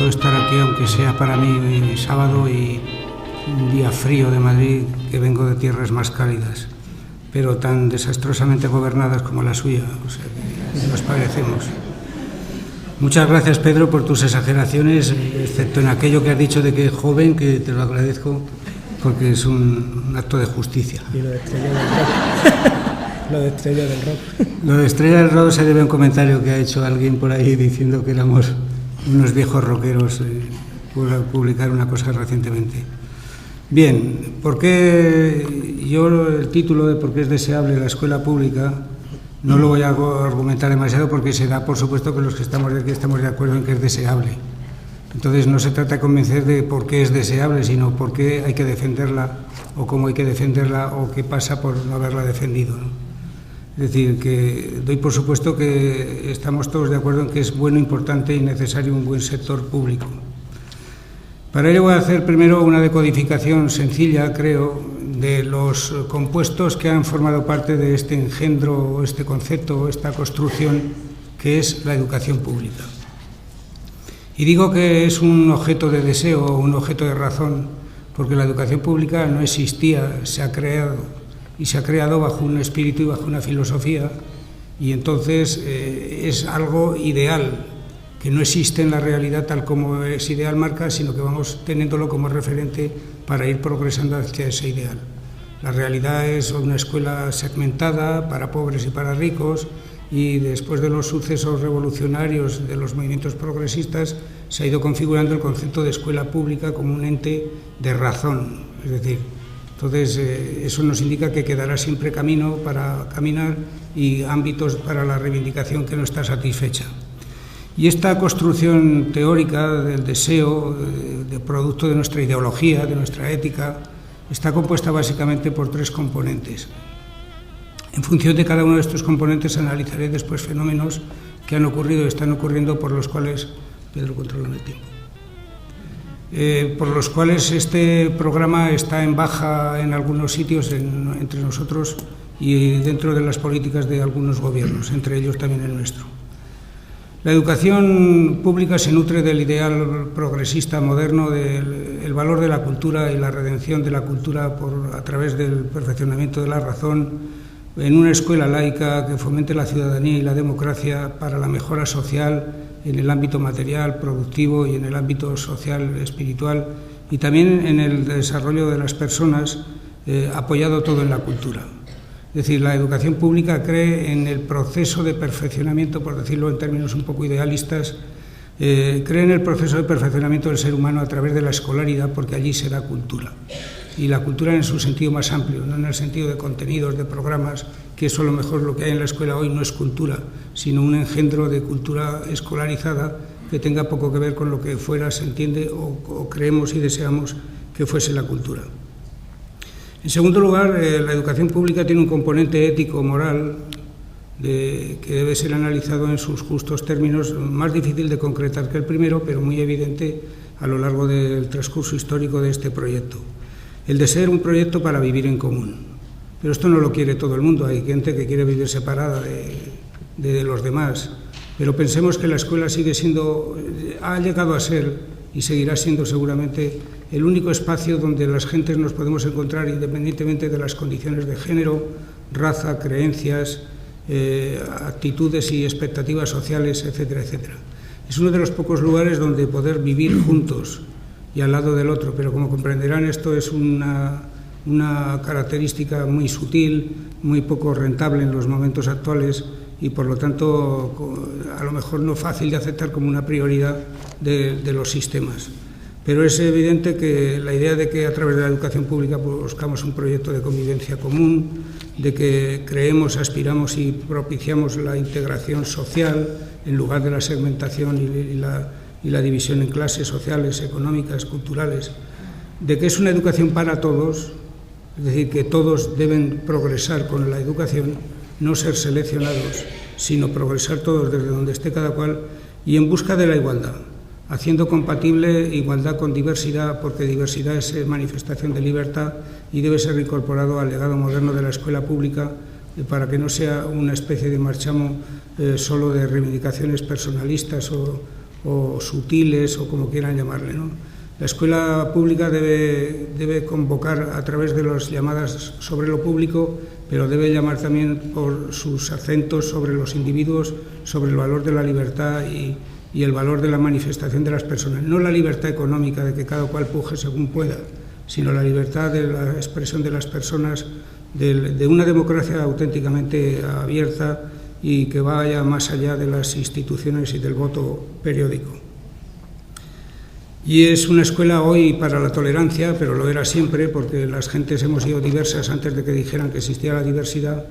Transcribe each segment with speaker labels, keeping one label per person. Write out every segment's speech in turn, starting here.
Speaker 1: mucho estar aquí, aunque sea para mí sábado y un día frío de Madrid, que vengo de tierras más cálidas, pero tan desastrosamente gobernadas como la suya, o sea, que nos parecemos. Muchas gracias, Pedro, por tus exageraciones, excepto en aquello que has dicho de que es joven, que te lo agradezco, porque es un acto de justicia.
Speaker 2: Y lo de Estrella del Rock. Lo de Estrella del Rock.
Speaker 1: Lo de Estrella del Rock se debe a un comentario que ha hecho alguien por ahí diciendo que éramos unos viejos rockeros por publicar una cosa recientemente. Bien, ¿por qué yo el título de por qué es deseable la escuela pública no lo voy a argumentar demasiado, porque se da por supuesto que los que estamos de aquí estamos de acuerdo en que es deseable? Entonces no se trata de convencer de por qué es deseable, sino por qué hay que defenderla, o cómo hay que defenderla, o qué pasa por no haberla defendido, ¿no? Es decir, que doy por supuesto que estamos todos de acuerdo en que es bueno, importante y necesario un buen sector público. Para ello voy a hacer primero una decodificación sencilla, creo, de los compuestos que han formado parte de este engendro, este concepto, esta construcción que es la educación pública. Y digo que es un objeto de deseo, un objeto de razón, porque la educación pública no existía, se ha creado, y se ha creado bajo un espíritu y bajo una filosofía, y entonces es algo ideal, que no existe en la realidad tal como es ideal marca, sino que vamos teniéndolo como referente para ir progresando hacia ese ideal. La realidad es una escuela segmentada para pobres y para ricos, y después de los sucesos revolucionarios de los movimientos progresistas se ha ido configurando el concepto de escuela pública como un ente de razón, es decir, entonces eso nos indica que quedará siempre camino para caminar y ámbitos para la reivindicación que no está satisfecha. Y esta construcción teórica del deseo, de producto de nuestra ideología, de nuestra ética, está compuesta básicamente por tres componentes. En función de cada uno de estos componentes analizaré después fenómenos que han ocurrido y están ocurriendo, por los cuales, Pedro, controla el tiempo, por los cuales este programa está en baja en algunos sitios entre nosotros y dentro de las políticas de algunos gobiernos, entre ellos también el nuestro. La educación pública se nutre del ideal progresista moderno, del valor de la cultura y la redención de la cultura a través del perfeccionamiento de la razón, en una escuela laica que fomente la ciudadanía y la democracia para la mejora social en el ámbito material, productivo, y en el ámbito social, espiritual, y también en el desarrollo de las personas, apoyado todo en la cultura. Es decir, la educación pública cree en el proceso de perfeccionamiento, por decirlo en términos un poco idealistas, cree en el proceso de perfeccionamiento del ser humano a través de la escolaridad, porque allí se da cultura. Y la cultura en su sentido más amplio, no en el sentido de contenidos, de programas, que eso a lo mejor lo que hay en la escuela hoy no es cultura, sino un engendro de cultura escolarizada que tenga poco que ver con lo que fuera, se entiende, o creemos y deseamos que fuese la cultura. En segundo lugar, la educación pública tiene un componente ético-moral que debe ser analizado en sus justos términos, más difícil de concretar que el primero, pero muy evidente a lo largo del transcurso histórico de este proyecto. El de ser un proyecto para vivir en común. Pero esto no lo quiere todo el mundo, hay gente que quiere vivir separada de los demás. Pero pensemos que la escuela sigue siendo, ha llegado a ser y seguirá siendo seguramente el único espacio donde las gentes nos podemos encontrar independientemente de las condiciones de género, raza, creencias, actitudes y expectativas sociales, etcétera, etcétera. Es uno de los pocos lugares donde poder vivir juntos y al lado del otro, pero como comprenderán, esto es una característica muy sutil, muy poco rentable en los momentos actuales y por lo tanto a lo mejor no fácil de aceptar como una prioridad de los sistemas. Pero es evidente que la idea de que a través de la educación pública buscamos un proyecto de convivencia común, de que creemos, aspiramos y propiciamos la integración social en lugar de la segmentación y la división en clases sociales, económicas, culturales, de que es una educación para todos, es decir, que todos deben progresar con la educación, no ser seleccionados, sino progresar todos desde donde esté cada cual y en busca de la igualdad, haciendo compatible igualdad con diversidad, porque diversidad es manifestación de libertad y debe ser incorporado al legado moderno de la escuela pública para que no sea una especie de marchamo solo de reivindicaciones personalistas o o sutiles o como quieran llamarle, ¿no? La escuela pública debe convocar a través de las llamadas sobre lo público, pero debe llamar también por sus acentos sobre los individuos, sobre el valor de la libertad y el valor de la manifestación de las personas. No la libertad económica de que cada cual puje según pueda, sino la libertad de la expresión de las personas, de una democracia auténticamente abierta y que vaya más allá de las instituciones y del voto periódico. Y es una escuela hoy para la tolerancia, pero lo era siempre, porque las gentes hemos sido diversas antes de que dijeran que existía la diversidad,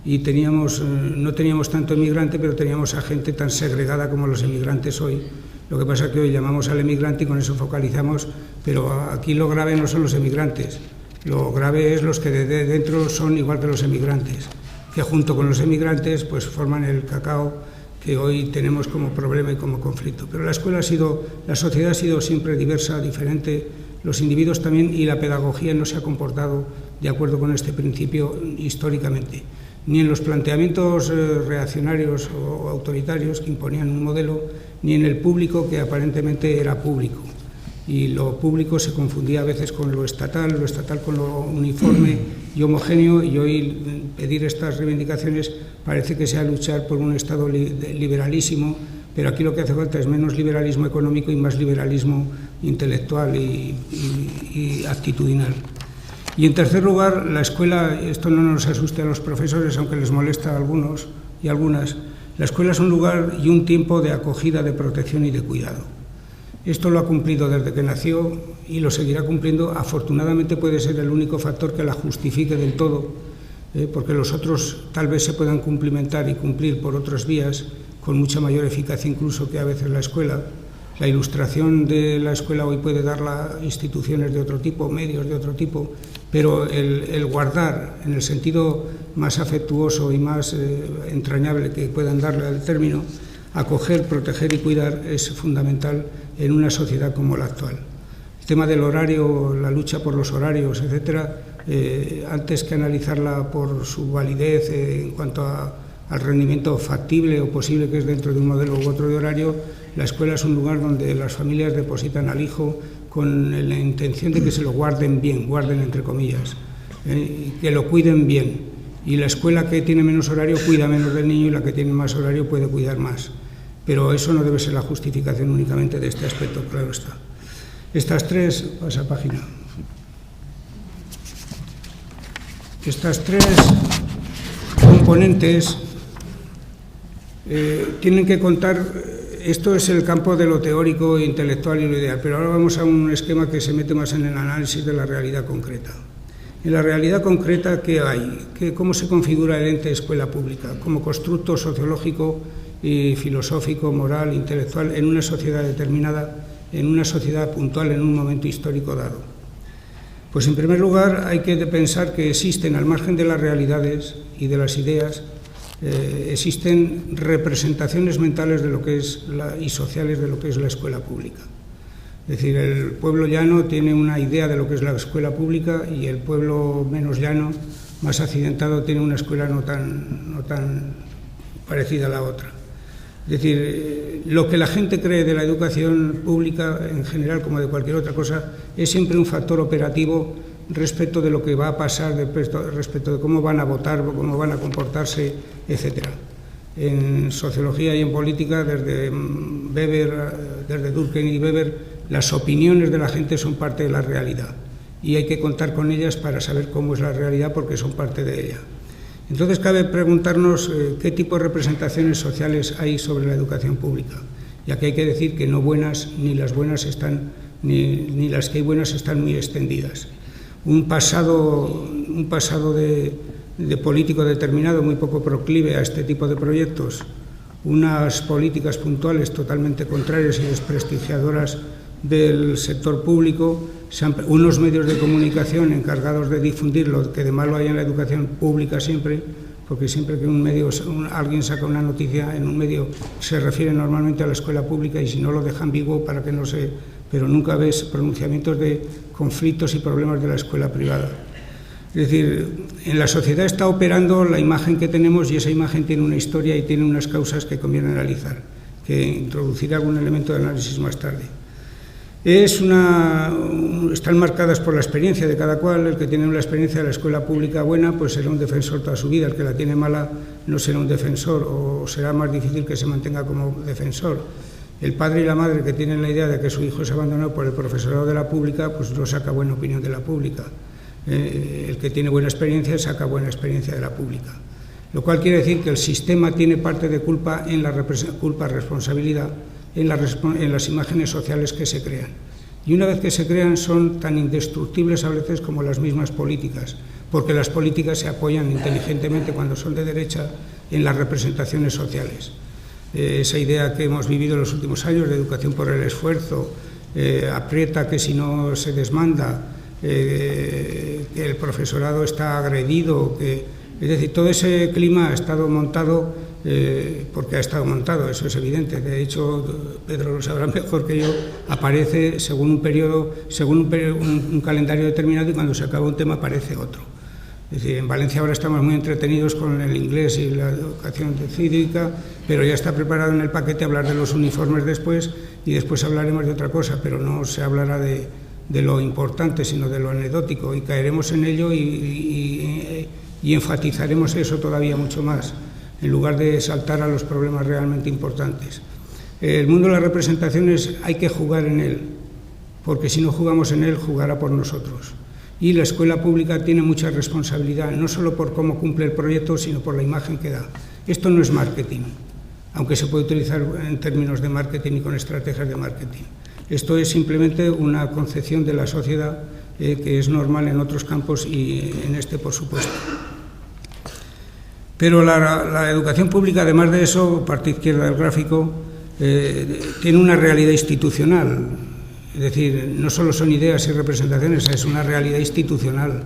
Speaker 1: y no teníamos tanto emigrante, pero teníamos a gente tan segregada como los emigrantes hoy. Lo que pasa es que hoy llamamos al emigrante y con eso focalizamos, pero aquí lo grave no son los emigrantes, lo grave es los que de dentro son igual que los emigrantes, que junto con los emigrantes pues forman el cacao que hoy tenemos como problema y como conflicto. Pero la sociedad ha sido siempre diversa, diferente, los individuos también, y la pedagogía no se ha comportado de acuerdo con este principio históricamente, ni en los planteamientos reaccionarios o autoritarios que imponían un modelo, ni en el público que aparentemente era público. Y lo público se confundía a veces con lo estatal con lo uniforme y homogéneo, y hoy pedir estas reivindicaciones parece que sea luchar por un Estado liberalísimo, pero aquí lo que hace falta es menos liberalismo económico y más liberalismo intelectual y actitudinal. Y en tercer lugar, la escuela, esto no nos asuste a los profesores, aunque les molesta a algunos y algunas, la escuela es un lugar y un tiempo de acogida, de protección y de cuidado. Esto lo ha cumplido desde que nació y lo seguirá cumpliendo. Afortunadamente puede ser el único factor que la justifique del todo, porque los otros tal vez se puedan cumplimentar y cumplir por otras vías, con mucha mayor eficacia incluso que a veces la escuela. La ilustración de la escuela hoy puede darla instituciones de otro tipo, medios de otro tipo, pero el guardar, en el sentido más afectuoso y más entrañable que puedan darle al término, acoger, proteger y cuidar es fundamental en una sociedad como la actual. El tema del horario, la lucha por los horarios, etcétera, antes que analizarla por su validez en cuanto al rendimiento factible o posible que es dentro de un modelo u otro de horario, la escuela es un lugar donde las familias depositan al hijo con la intención de que se lo guarden bien, guarden entre comillas, que lo cuiden bien. Y la escuela que tiene menos horario cuida menos del niño, y la que tiene más horario puede cuidar más. Pero eso no debe ser la justificación únicamente de este aspecto, claro está. Estas tres, pasa página. Estas tres componentes tienen que contar, esto es el campo de lo teórico, intelectual y lo ideal, pero ahora vamos a un esquema que se mete más en el análisis de la realidad concreta. En la realidad concreta, ¿qué hay? ¿Cómo se configura el ente escuela pública? Como constructo sociológico y filosófico, moral, intelectual, en una sociedad determinada, en una sociedad puntual, en un momento histórico dado. Pues en primer lugar hay que pensar que existen, al margen de las realidades y de las ideas, existen representaciones mentales de lo que es y sociales de lo que es la escuela pública. Es decir, el pueblo llano tiene una idea de lo que es la escuela pública y el pueblo menos llano, más accidentado, tiene una escuela no tan parecida a la otra. Es decir, lo que la gente cree de la educación pública en general, como de cualquier otra cosa, es siempre un factor operativo respecto de lo que va a pasar, respecto de cómo van a votar, cómo van a comportarse, etcétera. En sociología y en política, desde Durkheim y Weber, las opiniones de la gente son parte de la realidad y hay que contar con ellas para saber cómo es la realidad, porque son parte de ella. Entonces cabe preguntarnos qué tipo de representaciones sociales hay sobre la educación pública, ya que hay que decir que no buenas, ni las buenas están, ni las que hay buenas están muy extendidas. Un pasado de político determinado muy poco proclive a este tipo de proyectos, unas políticas puntuales totalmente contrarias y desprestigiadoras del sector público, unos medios de comunicación encargados de difundir lo que de malo hay en la educación pública siempre, porque siempre que alguien saca una noticia en un medio se refiere normalmente a la escuela pública, y si no lo deja ambiguo para que no se... pero nunca ves pronunciamientos de conflictos y problemas de la escuela privada. Es decir, en la sociedad está operando la imagen que tenemos, y esa imagen tiene una historia y tiene unas causas que conviene analizar. que introduciré algún elemento de análisis más tarde. Están marcadas por la experiencia de cada cual. El que tiene la experiencia de la escuela pública buena, pues será un defensor toda su vida. El que la tiene mala no será un defensor, o será más difícil que se mantenga como defensor. El padre y la madre que tienen la idea de que su hijo es abandonado por el profesorado de la pública, pues no saca buena opinión de la pública. El que tiene buena experiencia saca buena experiencia de la pública. Lo cual quiere decir que el sistema tiene parte de culpa en la responsabilidad en las imágenes sociales que se crean. Y una vez que se crean son tan indestructibles a veces como las mismas políticas, porque las políticas se apoyan inteligentemente cuando son de derecha en las representaciones sociales. Esa idea que hemos vivido en los últimos años de educación por el esfuerzo, aprieta que si no se desmanda, que el profesorado está agredido, es decir, todo ese clima ha estado montado porque ha estado montado, eso es evidente. De hecho, Pedro lo sabrá mejor que yo, aparece según un periodo, según un calendario determinado, y cuando se acaba un tema aparece otro. Es decir, en Valencia ahora estamos muy entretenidos con el inglés y la educación cívica, pero ya está preparado en el paquete hablar de los uniformes después, y después hablaremos de otra cosa, pero no se hablará de lo importante, sino de lo anecdótico, y caeremos en ello y enfatizaremos eso todavía mucho más, en lugar de saltar a los problemas realmente importantes. El mundo de las representaciones hay que jugar en él, porque si no jugamos en él, jugará por nosotros. Y la escuela pública tiene mucha responsabilidad, no solo por cómo cumple el proyecto, sino por la imagen que da. Esto no es marketing, aunque se puede utilizar en términos de marketing y con estrategias de marketing. Esto es simplemente una concepción de la sociedad que es normal en otros campos y en este, por supuesto. Pero la educación pública, además de eso, parte izquierda del gráfico, tiene una realidad institucional. Es decir, no solo son ideas y representaciones, es una realidad institucional.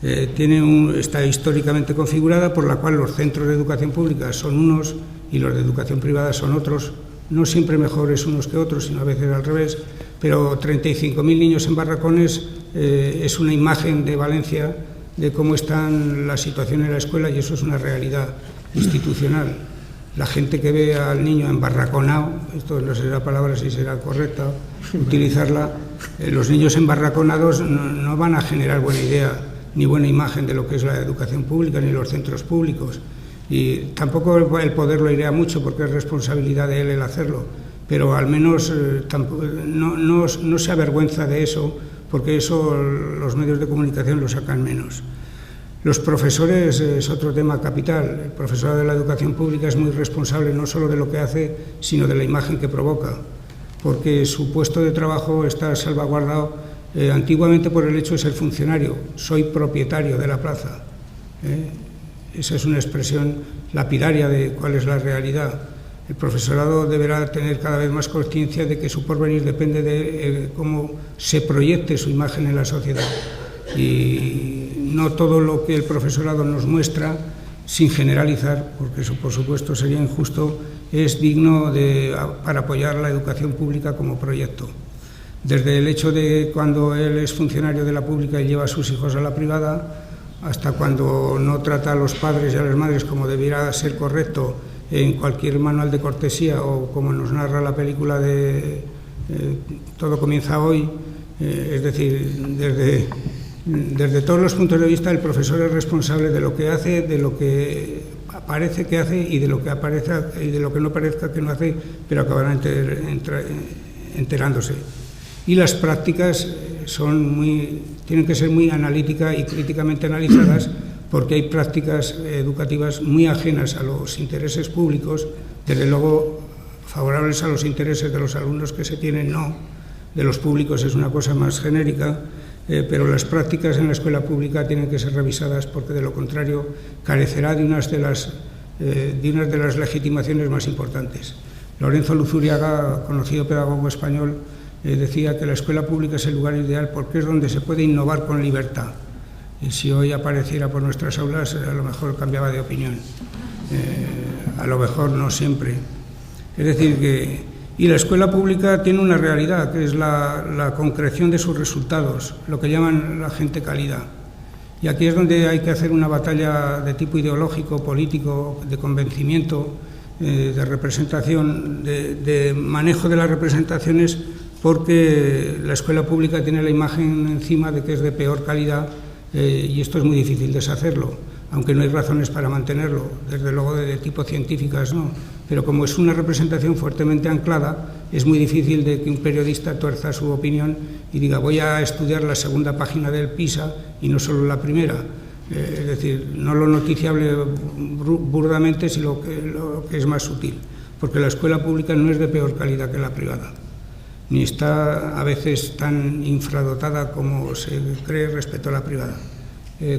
Speaker 1: Está históricamente configurada, por la cual los centros de educación pública son unos y los de educación privada son otros, no siempre mejores unos que otros, sino a veces al revés, pero 35.000 niños en barracones es una imagen de Valencia de cómo está la situación en la escuela, y eso es una realidad institucional. La gente que ve al niño embarraconado, esto no sé la palabra si será correcta utilizarla, los niños embarraconados no van a generar buena idea ni buena imagen de lo que es la educación pública ni los centros públicos, y tampoco el poder lo iría mucho, porque es responsabilidad de él el hacerlo, pero al menos no se avergüenza de eso, porque eso los medios de comunicación lo sacan menos. Los profesores es otro tema capital. El profesorado de la educación pública es muy responsable no solo de lo que hace, sino de la imagen que provoca, porque su puesto de trabajo está salvaguardado antiguamente por el hecho de ser funcionario. Soy propietario de la plaza. Esa es una expresión lapidaria de cuál es la realidad. El profesorado deberá tener cada vez más conciencia de que su porvenir depende de cómo se proyecte su imagen en la sociedad. Y no todo lo que el profesorado nos muestra, sin generalizar, porque eso por supuesto sería injusto, es digno para apoyar la educación pública como proyecto. Desde el hecho de cuando él es funcionario de la pública y lleva a sus hijos a la privada, hasta cuando no trata a los padres y a las madres como debiera ser correcto en cualquier manual de cortesía, o como nos narra la película de Todo comienza hoy. Es decir, desde todos los puntos de vista, el profesor es responsable de lo que hace, de lo que parece que hace y de lo que aparece y de lo que no parezca que no hace, pero acabará enterándose. Y las prácticas tienen que ser muy analíticas y críticamente analizadas, porque hay prácticas educativas muy ajenas a los intereses públicos, desde luego favorables a los intereses de los alumnos que se tienen, no, de los públicos es una cosa más genérica, pero las prácticas en la escuela pública tienen que ser revisadas, porque de lo contrario carecerá de unas de las legitimaciones más importantes. Lorenzo Luzuriaga, conocido pedagogo español, decía que la escuela pública es el lugar ideal porque es donde se puede innovar con libertad. Y si hoy apareciera por nuestras aulas, a lo mejor cambiaba de opinión. A lo mejor no siempre. Es decir, y la escuela pública tiene una realidad, que es la concreción de sus resultados, lo que llaman la gente calidad. Y aquí es donde hay que hacer una batalla de tipo ideológico, político, de convencimiento, de representación, de manejo de las representaciones, porque la escuela pública tiene la imagen encima de que es de peor calidad, y esto es muy difícil deshacerlo, aunque no hay razones para mantenerlo, desde luego de tipo científicas no, pero como es una representación fuertemente anclada, es muy difícil de que un periodista tuerza su opinión y diga voy a estudiar la segunda página del PISA y no solo la primera. Es decir, no lo noticiable burdamente, sino lo que es más sutil, porque la escuela pública no es de peor calidad que la privada, ni está a veces tan infradotada como se cree respecto a la privada.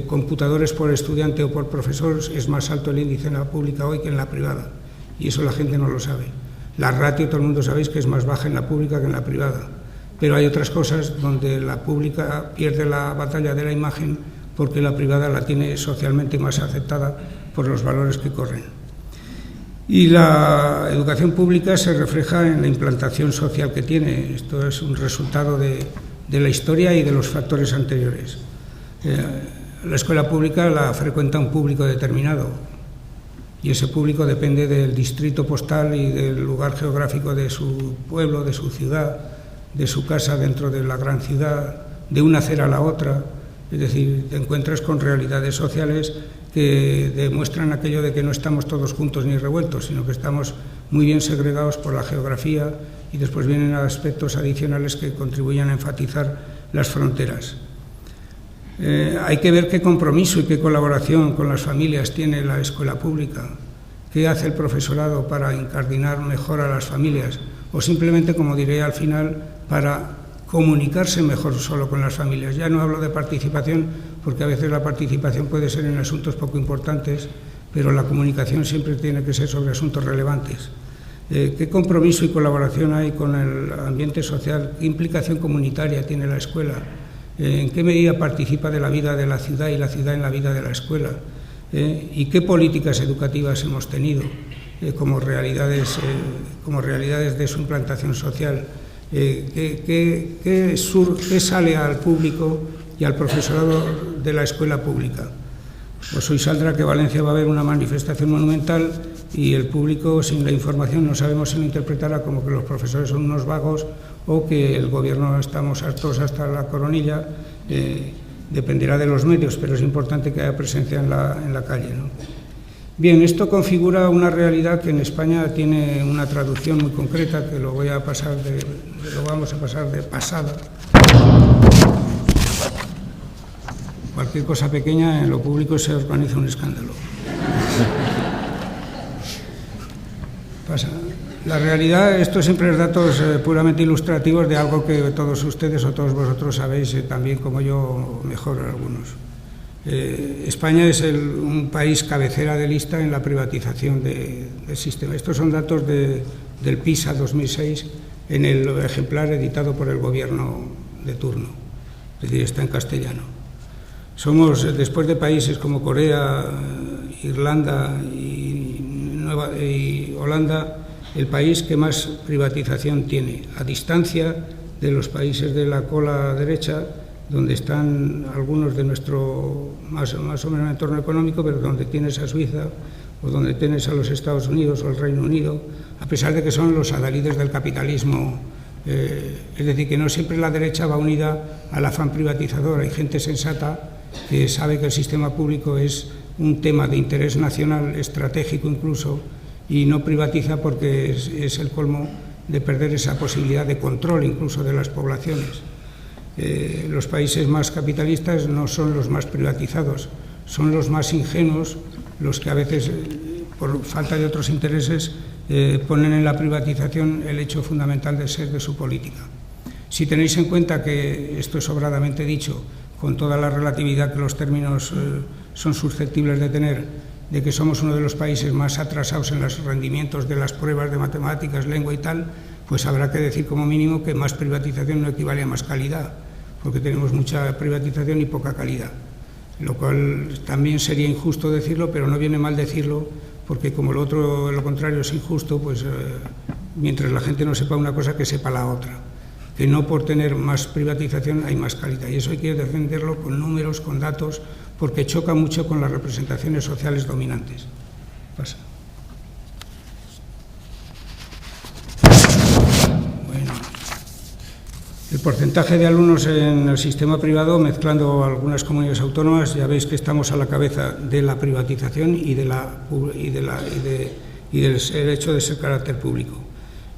Speaker 1: Computadores por estudiante o por profesor es más alto el índice en la pública hoy que en la privada, y eso la gente no lo sabe. La ratio, todo el mundo sabéis que es más baja en la pública que en la privada, pero hay otras cosas donde la pública pierde la batalla de la imagen porque la privada la tiene socialmente más aceptada por los valores que corren. Y la educación pública se refleja en la implantación social que tiene. Esto es un resultado de la historia y de los factores anteriores. La escuela pública la frecuenta un público determinado, y ese público depende del distrito postal y del lugar geográfico de su pueblo, de su ciudad, de su casa dentro de la gran ciudad, de una acera a la otra. Es decir, te encuentras con realidades sociales que demuestran aquello de que no estamos todos juntos ni revueltos, sino que estamos muy bien segregados por la geografía, y después vienen aspectos adicionales que contribuyen a enfatizar las fronteras. Hay que ver qué compromiso y qué colaboración con las familias tiene la escuela pública, qué hace el profesorado para incardinar mejor a las familias, o simplemente, como diré al final, para comunicarse mejor solo con las familias. Ya no hablo de participación, porque a veces la participación puede ser en asuntos poco importantes, pero la comunicación siempre tiene que ser sobre asuntos relevantes. ¿Qué compromiso y colaboración hay con el ambiente social? ¿Qué implicación comunitaria tiene la escuela? ¿En qué medida participa de la vida de la ciudad y la ciudad en la vida de la escuela? ¿Y qué políticas educativas hemos tenido como realidades de su implantación social? ¿Qué sale al público y al profesorado de la escuela pública? Pues hoy saldrá que Valencia va a haber una manifestación monumental y el público, sin la información, no sabemos si lo interpretará como que los profesores son unos vagos o que el gobierno estamos hartos hasta la coronilla. Dependerá de los medios, pero es importante que haya presencia en la calle, ¿no? Bien, esto configura una realidad que en España tiene una traducción muy concreta, que lo vamos a pasar de pasada. Cualquier cosa pequeña en lo público se organiza un escándalo. Pasa. La realidad, esto siempre es datos puramente ilustrativos de algo que todos ustedes o todos vosotros sabéis también como yo, mejor algunos. España es un país cabecera de lista en la privatización del sistema. Estos son datos del PISA 2006 en el ejemplar editado por el gobierno de turno, es decir, está en castellano. Somos, después de países como Corea, Irlanda y Holanda, el país que más privatización tiene, a distancia de los países de la cola derecha, donde están algunos de nuestro más o menos entorno económico, pero donde tienes a Suiza o donde tienes a los Estados Unidos o el Reino Unido, a pesar de que son los adalides del capitalismo. Es decir, que no siempre la derecha va unida al afán privatizador. Hay gente sensata que sabe que el sistema público es un tema de interés nacional, estratégico incluso, y no privatiza porque es el colmo de perder esa posibilidad de control incluso de las poblaciones. Los países más capitalistas no son los más privatizados, son los más ingenuos, los que a veces, por falta de otros intereses, ponen en la privatización el hecho fundamental de ser de su política. Si tenéis en cuenta que esto es sobradamente dicho, con toda la relatividad que los términos son susceptibles de tener, de que somos uno de los países más atrasados en los rendimientos de las pruebas de matemáticas, lengua y tal, pues habrá que decir como mínimo que más privatización no equivale a más calidad, porque tenemos mucha privatización y poca calidad, lo cual también sería injusto decirlo, pero no viene mal decirlo, porque como lo contrario es injusto, pues mientras la gente no sepa una cosa, que sepa la otra, que no por tener más privatización hay más calidad, y eso hay que defenderlo con números, con datos, porque choca mucho con las representaciones sociales dominantes. Pasa. porcentaje de alumnos en el sistema privado, mezclando algunas comunidades autónomas, ya veis que estamos a la cabeza de la privatización y del hecho de ser carácter público.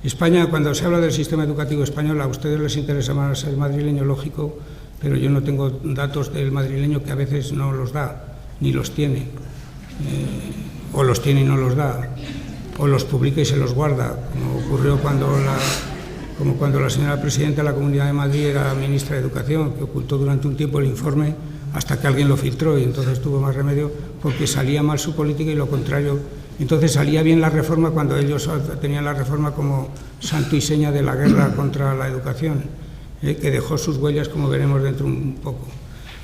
Speaker 1: España, cuando se habla del sistema educativo español, a ustedes les interesa más el madrileño, lógico, pero yo no tengo datos del madrileño, que a veces no los da, ni los tiene, o los tiene y no los da, o los publica y se los guarda, como ocurrió cuando la señora presidenta de la Comunidad de Madrid era ministra de Educación, que ocultó durante un tiempo el informe hasta que alguien lo filtró, y entonces tuvo más remedio porque salía mal su política y lo contrario. Entonces salía bien la reforma cuando ellos tenían la reforma como santo y seña de la guerra contra la educación, que dejó sus huellas, como veremos dentro un poco.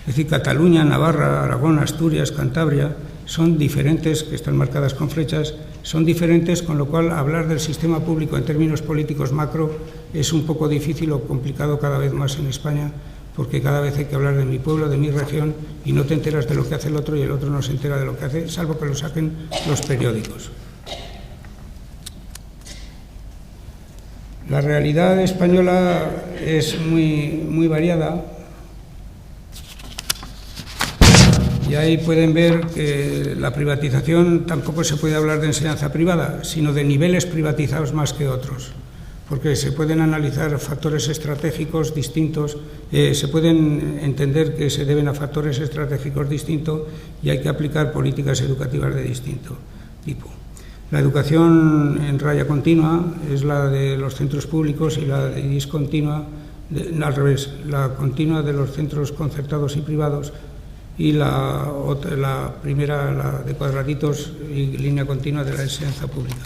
Speaker 1: Es decir, Cataluña, Navarra, Aragón, Asturias, Cantabria son diferentes, que están marcadas con flechas, son diferentes, con lo cual hablar del sistema público en términos políticos macro es un poco difícil o complicado cada vez más en España, porque cada vez hay que hablar de mi pueblo, de mi región, y no te enteras de lo que hace el otro y el otro no se entera de lo que hace, salvo que lo saquen los periódicos. La realidad española es muy variada, y ahí pueden ver que la privatización tampoco se puede hablar de enseñanza privada, sino de niveles privatizados más que otros, porque se pueden analizar factores estratégicos distintos, se pueden entender que se deben a factores estratégicos distintos y hay que aplicar políticas educativas de distinto tipo. La educación en raya continua es la de los centros públicos y la discontinua, al revés, la continua de los centros concertados y privados, y la primera, la de cuadraditos y línea continua, de la enseñanza pública.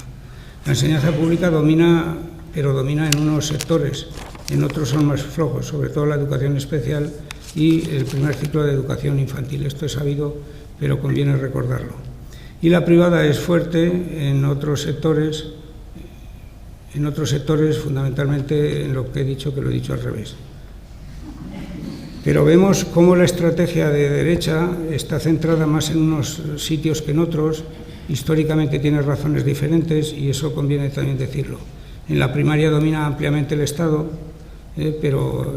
Speaker 1: La enseñanza pública domina, pero domina en unos sectores, en otros son más flojos, sobre todo la educación especial y el primer ciclo de educación infantil. Esto es sabido, pero conviene recordarlo. Y la privada es fuerte en otros sectores, fundamentalmente en lo que he dicho, que lo he dicho al revés. Pero vemos cómo la estrategia de derecha está centrada más en unos sitios que en otros, históricamente tiene razones diferentes y eso conviene también decirlo. En la primaria domina ampliamente el Estado, pero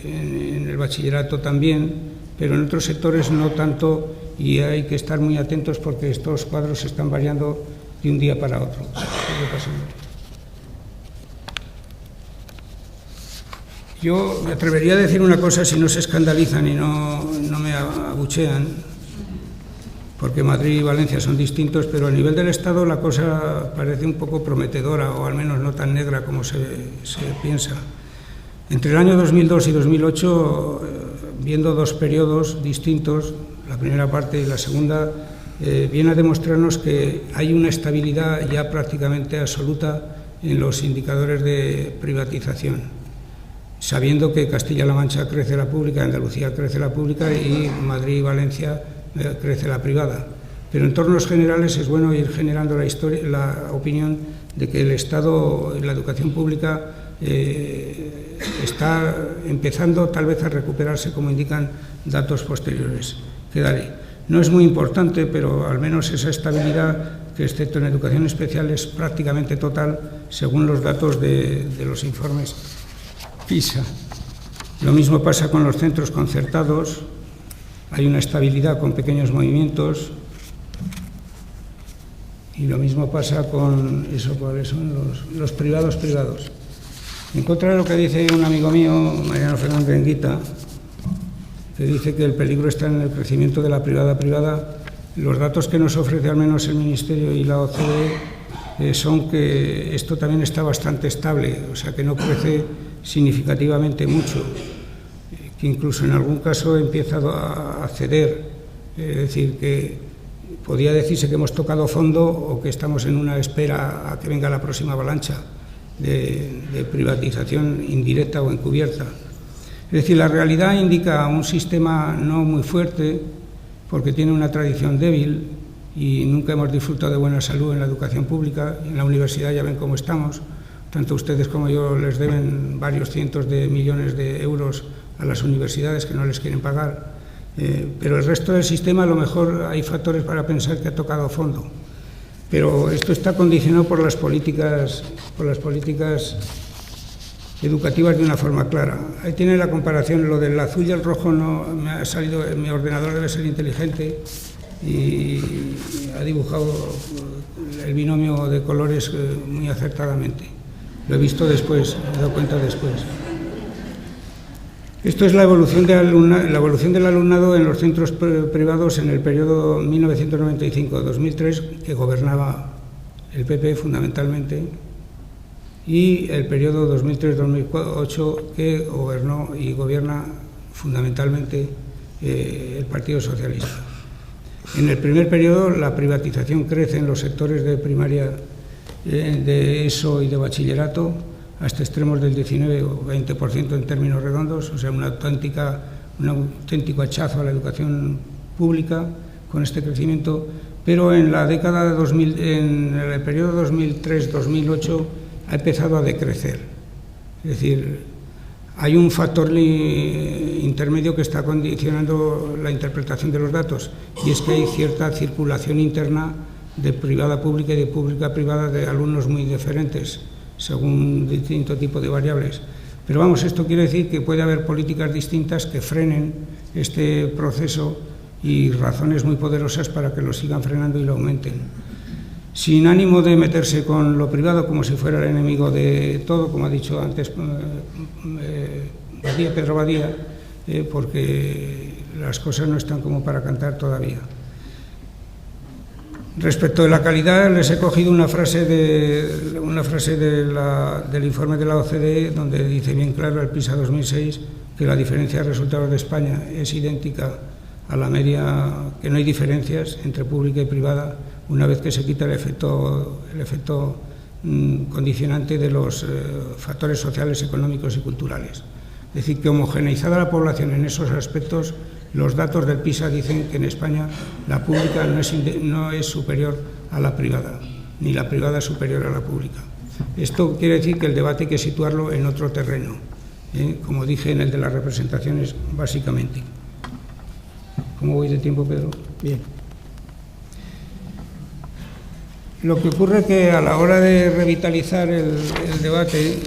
Speaker 1: en el bachillerato también, pero en otros sectores no tanto, y hay que estar muy atentos porque estos cuadros están variando de un día para otro. Yo me atrevería a decir una cosa, si no se escandalizan y no me abuchean, porque Madrid y Valencia son distintos, pero a nivel del Estado la cosa parece un poco prometedora, o al menos no tan negra como se piensa. Entre el año 2002 y 2008, viendo dos periodos distintos, la primera parte y la segunda, viene a demostrarnos que hay una estabilidad ya prácticamente absoluta en los indicadores de privatización, sabiendo que Castilla-La Mancha crece la pública, Andalucía crece la pública y Madrid y Valencia crece la privada. Pero en términos generales es bueno ir generando la opinión de que el Estado en la educación pública está empezando tal vez a recuperarse, como indican datos posteriores que daré. No es muy importante, pero al menos esa estabilidad, que excepto en educación especial es prácticamente total, según los datos de los informes PISA. Lo mismo pasa con los centros concertados, hay una estabilidad con pequeños movimientos, y lo mismo pasa con ¿cuáles son los privados? En contra de lo que dice un amigo mío, Mariano Fernández Enguita, que dice que el peligro está en el crecimiento de la privada, los datos que nos ofrece al menos el Ministerio y la OCDE son que esto también está bastante estable, o sea que no crece significativamente mucho, que incluso en algún caso empieza a ceder, es decir, que podría decirse que hemos tocado fondo o que estamos en una espera a que venga la próxima avalancha de privatización indirecta o encubierta. Es decir, la realidad indica un sistema no muy fuerte porque tiene una tradición débil y nunca hemos disfrutado de buena salud en la educación pública. En la universidad ya ven cómo estamos, tanto ustedes como yo les deben varios cientos de millones de euros a las universidades que no les quieren pagar, pero el resto del sistema a lo mejor hay factores para pensar que ha tocado fondo. Pero esto está condicionado por las políticas educativas de una forma clara. Ahí tiene la comparación, lo del azul y el rojo no me ha salido, mi ordenador debe ser inteligente y ha dibujado el binomio de colores muy acertadamente. Lo he visto después, me he dado cuenta después. Esto es la evolución del alumnado en los centros privados en el periodo 1995-2003, que gobernaba el PP fundamentalmente, y el periodo 2003-2008, que gobernó y gobierna fundamentalmente el Partido Socialista. En el primer periodo la privatización crece en los sectores de primaria, de ESO y de bachillerato, hasta extremos del 19 o 20% en términos redondos, o sea, un auténtico hachazo a la educación pública con este crecimiento, pero en la década de 2000, en el periodo 2003-2008 ha empezado a decrecer. Es decir, hay un factor intermedio que está condicionando la interpretación de los datos, y es que hay cierta circulación interna de privada pública y de pública privada de alumnos muy diferentes, según distinto tipo de variables. Pero vamos, esto quiere decir que puede haber políticas distintas que frenen este proceso y razones muy poderosas para que lo sigan frenando y lo aumenten. Sin ánimo de meterse con lo privado como si fuera el enemigo de todo, como ha dicho antes Pedro Badía, porque las cosas no están como para cantar todavía. Respecto de la calidad, les he cogido una frase del informe de la OCDE, donde dice bien claro el PISA 2006 que la diferencia de resultados de España es idéntica a la media, que no hay diferencias entre pública y privada una vez que se quita el efecto condicionante de los factores sociales, económicos y culturales. Es decir, que homogeneizada la población en esos aspectos, los datos del PISA dicen que en España la pública no es superior a la privada, ni la privada es superior a la pública. Esto quiere decir que el debate hay que situarlo en otro terreno, como dije en el de las representaciones, básicamente. ¿Cómo voy de tiempo, Pedro?
Speaker 2: Bien.
Speaker 1: Lo que ocurre es que a la hora de revitalizar el debate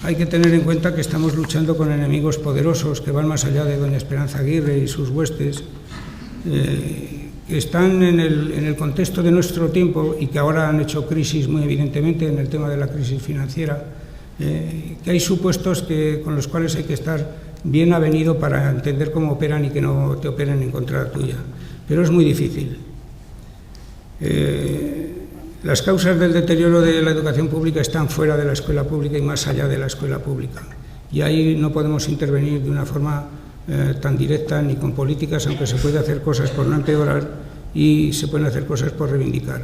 Speaker 1: hay que tener en cuenta que estamos luchando con enemigos poderosos que van más allá de doña Esperanza Aguirre y sus huestes, que están en el contexto de nuestro tiempo y que ahora han hecho crisis muy evidentemente en el tema de la crisis financiera, que hay supuestos con los cuales hay que estar bien avenido para entender cómo operan y que no te operen en contra tuya. Pero es muy difícil. Las causas del deterioro de la educación pública están fuera de la escuela pública y más allá de la escuela pública. Y ahí no podemos intervenir de una forma tan directa ni con políticas, aunque se puede hacer cosas por no empeorar y se pueden hacer cosas por reivindicar.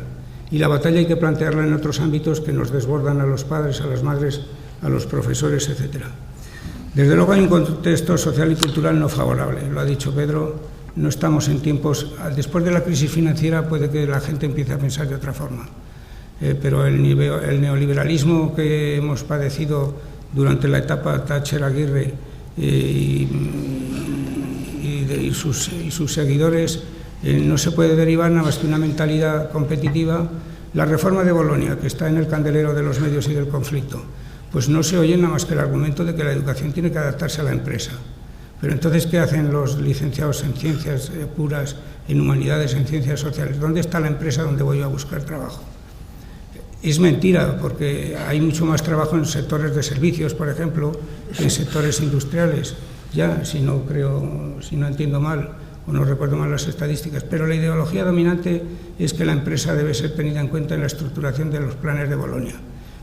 Speaker 1: Y la batalla hay que plantearla en otros ámbitos que nos desbordan a los padres, a las madres, a los profesores, etc. Desde luego hay un contexto social y cultural no favorable, lo ha dicho Pedro. No estamos en tiempos, después de la crisis financiera puede que la gente empiece a pensar de otra forma, pero el neoliberalismo que hemos padecido durante la etapa Thatcher-Aguirre y sus seguidores no se puede derivar nada más que una mentalidad competitiva. La reforma de Bolonia, que está en el candelero de los medios y del conflicto, pues no se oye nada más que el argumento de que la educación tiene que adaptarse a la empresa. Pero entonces, ¿qué hacen los licenciados en ciencias puras, en humanidades, en ciencias sociales? ¿Dónde está la empresa donde voy a buscar trabajo? Es mentira, porque hay mucho más trabajo en sectores de servicios, por ejemplo, que en sectores industriales. Ya, si no entiendo mal o no recuerdo mal las estadísticas. Pero la ideología dominante es que la empresa debe ser tenida en cuenta en la estructuración de los planes de Bolonia.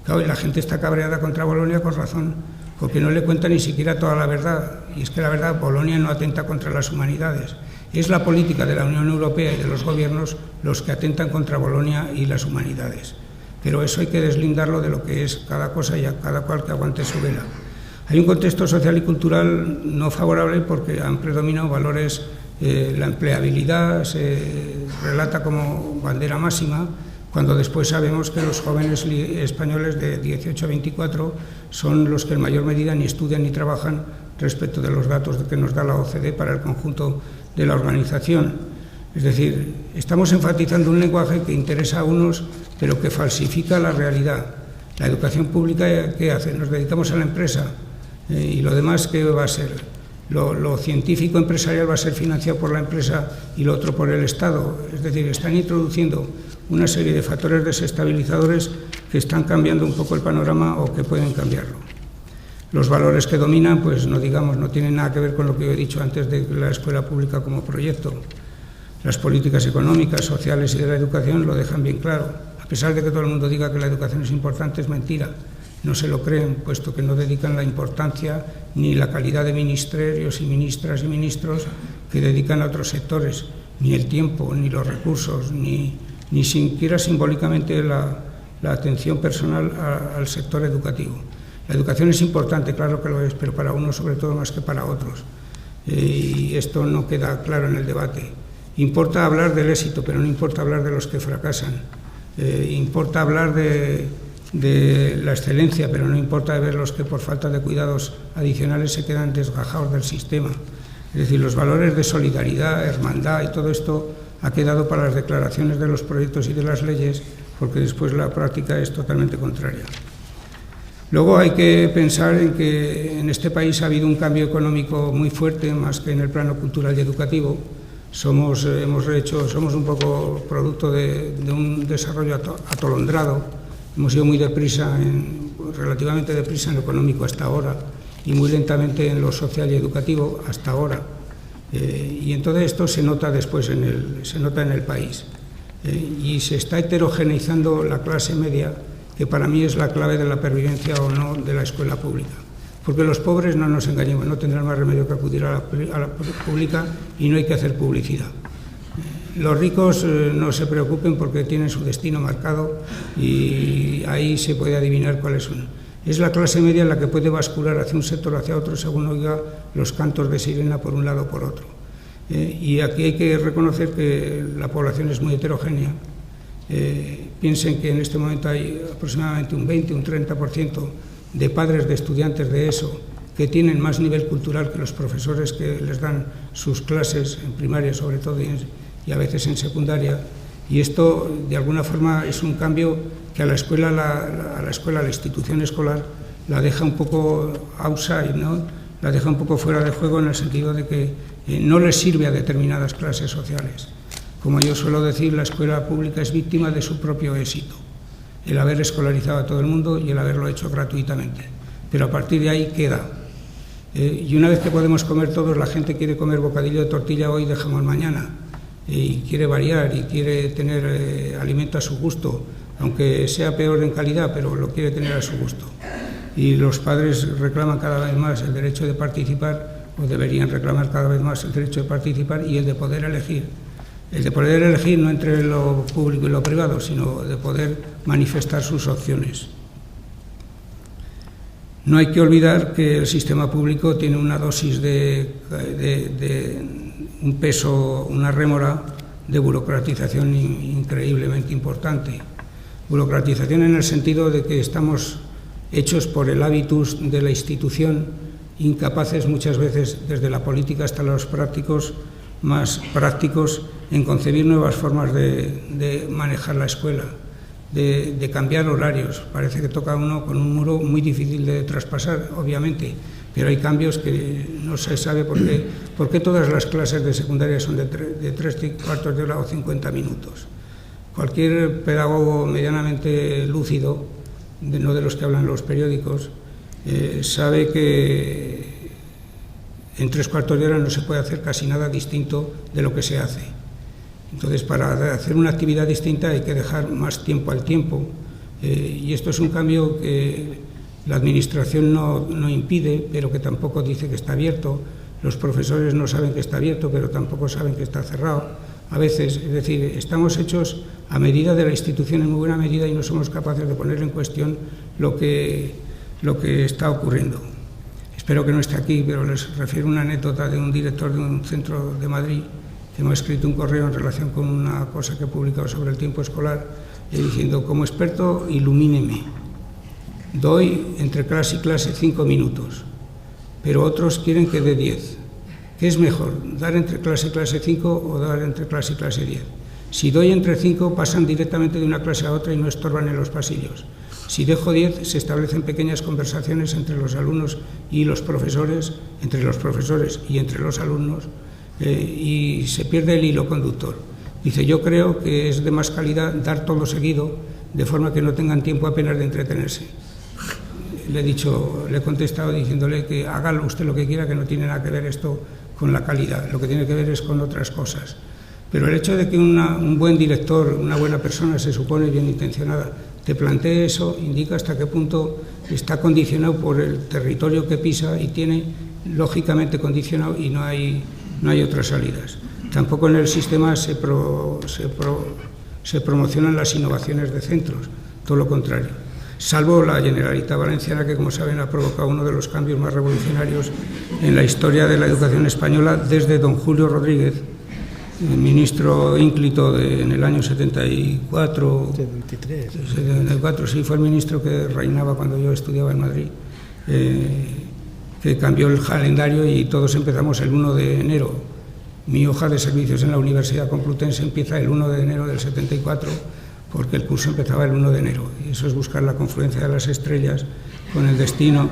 Speaker 1: Claro, y la gente está cabreada contra Bolonia con razón, porque no le cuenta ni siquiera toda la verdad, y es que la verdad, Bolonia no atenta contra las humanidades. Es la política de la Unión Europea y de los gobiernos los que atentan contra Bolonia y las humanidades. Pero eso hay que deslindarlo de lo que es cada cosa y a cada cual que aguante su vela. Hay un contexto social y cultural no favorable porque han predominado valores, la empleabilidad se relata como bandera máxima, cuando después sabemos que los jóvenes españoles de 18 a 24 son los que en mayor medida ni estudian ni trabajan respecto de los datos que nos da la OCDE para el conjunto de la organización. Es decir, estamos enfatizando un lenguaje que interesa a unos, pero que falsifica la realidad. La educación pública, ¿qué hace? Nos dedicamos a la empresa, y lo demás, ¿qué va a ser? Lo científico empresarial va a ser financiado por la empresa y lo otro por el Estado. Es decir, están introduciendo una serie de factores desestabilizadores que están cambiando un poco el panorama o que pueden cambiarlo. Los valores que dominan, pues no tienen nada que ver con lo que yo he dicho antes de la escuela pública como proyecto. Las políticas económicas, sociales y de la educación lo dejan bien claro. A pesar de que todo el mundo diga que la educación es importante, es mentira. No se lo creen, puesto que no dedican la importancia ni la calidad de ministerios y ministras y ministros que dedican a otros sectores, ni el tiempo, ni los recursos, ni siquiera simbólicamente la atención personal al sector educativo. La educación es importante, claro que lo es, pero para unos sobre todo más que para otros. Y esto no queda claro en el debate. Importa hablar del éxito, pero no importa hablar de los que fracasan. Importa hablar de la excelencia, pero no importa ver los que por falta de cuidados adicionales se quedan desgajados del sistema. Es decir, los valores de solidaridad, hermandad y todo esto ha quedado para las declaraciones de los proyectos y de las leyes, porque después la práctica es totalmente contraria. Luego hay que pensar en que en este país ha habido un cambio económico muy fuerte, más que en el plano cultural y educativo. Somos un poco producto de un desarrollo atolondrado. Hemos ido muy deprisa, relativamente deprisa en lo económico hasta ahora, y muy lentamente en lo social y educativo hasta ahora. Y entonces esto se nota después en el país. Y se está heterogeneizando la clase media, que para mí es la clave de la pervivencia o no de la escuela pública. Porque los pobres, no nos engañemos, no tendrán más remedio que acudir a la pública y no hay que hacer publicidad. Los ricos no se preocupen porque tienen su destino marcado y ahí se puede adivinar cuáles son. Es la clase media la que puede bascular hacia un sector o hacia otro según oiga los cantos de sirena por un lado o por otro. Y aquí hay que reconocer que la población es muy heterogénea. Piensen que en este momento hay aproximadamente un 20, un 30% de padres de estudiantes de ESO que tienen más nivel cultural que los profesores que les dan sus clases en primaria sobre todo y a veces en secundaria, y esto de alguna forma es un cambio que a la institución escolar la deja un poco outside, ¿no? La deja un poco fuera de juego en el sentido de que no les sirve a determinadas clases sociales. Como yo suelo decir, la escuela pública es víctima de su propio éxito, el haber escolarizado a todo el mundo y el haberlo hecho gratuitamente, pero a partir de ahí queda. Y una vez que podemos comer todos, la gente quiere comer bocadillo de tortilla hoy, de jamón mañana, y quiere variar y quiere tener alimento a su gusto, aunque sea peor en calidad, pero lo quiere tener a su gusto. Y los padres reclaman cada vez más el derecho de participar, o deberían reclamar cada vez más el derecho de participar y el de poder elegir. El de poder elegir no entre lo público y lo privado, sino de poder manifestar sus opciones. No hay que olvidar que el sistema público tiene una dosis de un peso, una rémora de burocratización increíblemente importante. Burocratización en el sentido de que estamos hechos por el hábitus de la institución, incapaces muchas veces, desde la política hasta los prácticos, más prácticos, en concebir nuevas formas de manejar la escuela, de cambiar horarios. Parece que toca uno con un muro muy difícil de traspasar, obviamente, pero hay cambios que no se sabe por qué todas las clases de secundaria son de 3 cuartos de hora o 50 minutos. Cualquier pedagogo medianamente lúcido, no de los que hablan los periódicos, sabe que en 3 cuartos de hora no se puede hacer casi nada distinto de lo que se hace. Entonces, para hacer una actividad distinta hay que dejar más tiempo al tiempo, y esto es un cambio que la administración no impide, pero que tampoco dice que está abierto. Los profesores no saben que está abierto, pero tampoco saben que está cerrado. A veces, es decir, estamos hechos a medida de la institución en muy buena medida y no somos capaces de poner en cuestión lo que está ocurriendo. Espero que no esté aquí, pero les refiero una anécdota de un director de un centro de Madrid que me ha escrito un correo en relación con una cosa que he publicado sobre el tiempo escolar, diciendo: como experto, ilumíneme. Doy entre clase y clase 5 minutos, pero otros quieren que dé 10. ¿Qué es mejor, dar entre clase y clase 5 o dar entre clase y clase 10? Si doy entre 5, pasan directamente de una clase a otra y no estorban en los pasillos. Si dejo 10, se establecen pequeñas conversaciones entre los alumnos y los profesores, entre los profesores y entre los alumnos, y se pierde el hilo conductor. Dice, yo creo que es de más calidad dar todo seguido, de forma que no tengan tiempo apenas de entretenerse. Le he contestado diciéndole que haga usted lo que quiera, que no tiene nada que ver esto con la calidad, lo que tiene que ver es con otras cosas. Pero el hecho de que un buen director, una buena persona, se supone bien intencionada, te plantee eso, indica hasta qué punto está condicionado por el territorio que pisa y tiene lógicamente condicionado, y no hay otras salidas. Tampoco en el sistema se promocionan las innovaciones de centros, todo lo contrario. Salvo la Generalitat Valenciana, que, como saben, ha provocado uno de los cambios más revolucionarios en la historia de la educación española desde don Julio Rodríguez, el ministro ínclito en el año 74, 74, sí, fue el ministro que reinaba cuando yo estudiaba en Madrid, que cambió el calendario y todos empezamos el 1 de enero. Mi hoja de servicios en la Universidad Complutense empieza el 1 de enero del 74, porque el curso empezaba el 1 de enero. Y eso es buscar la confluencia de las estrellas con el destino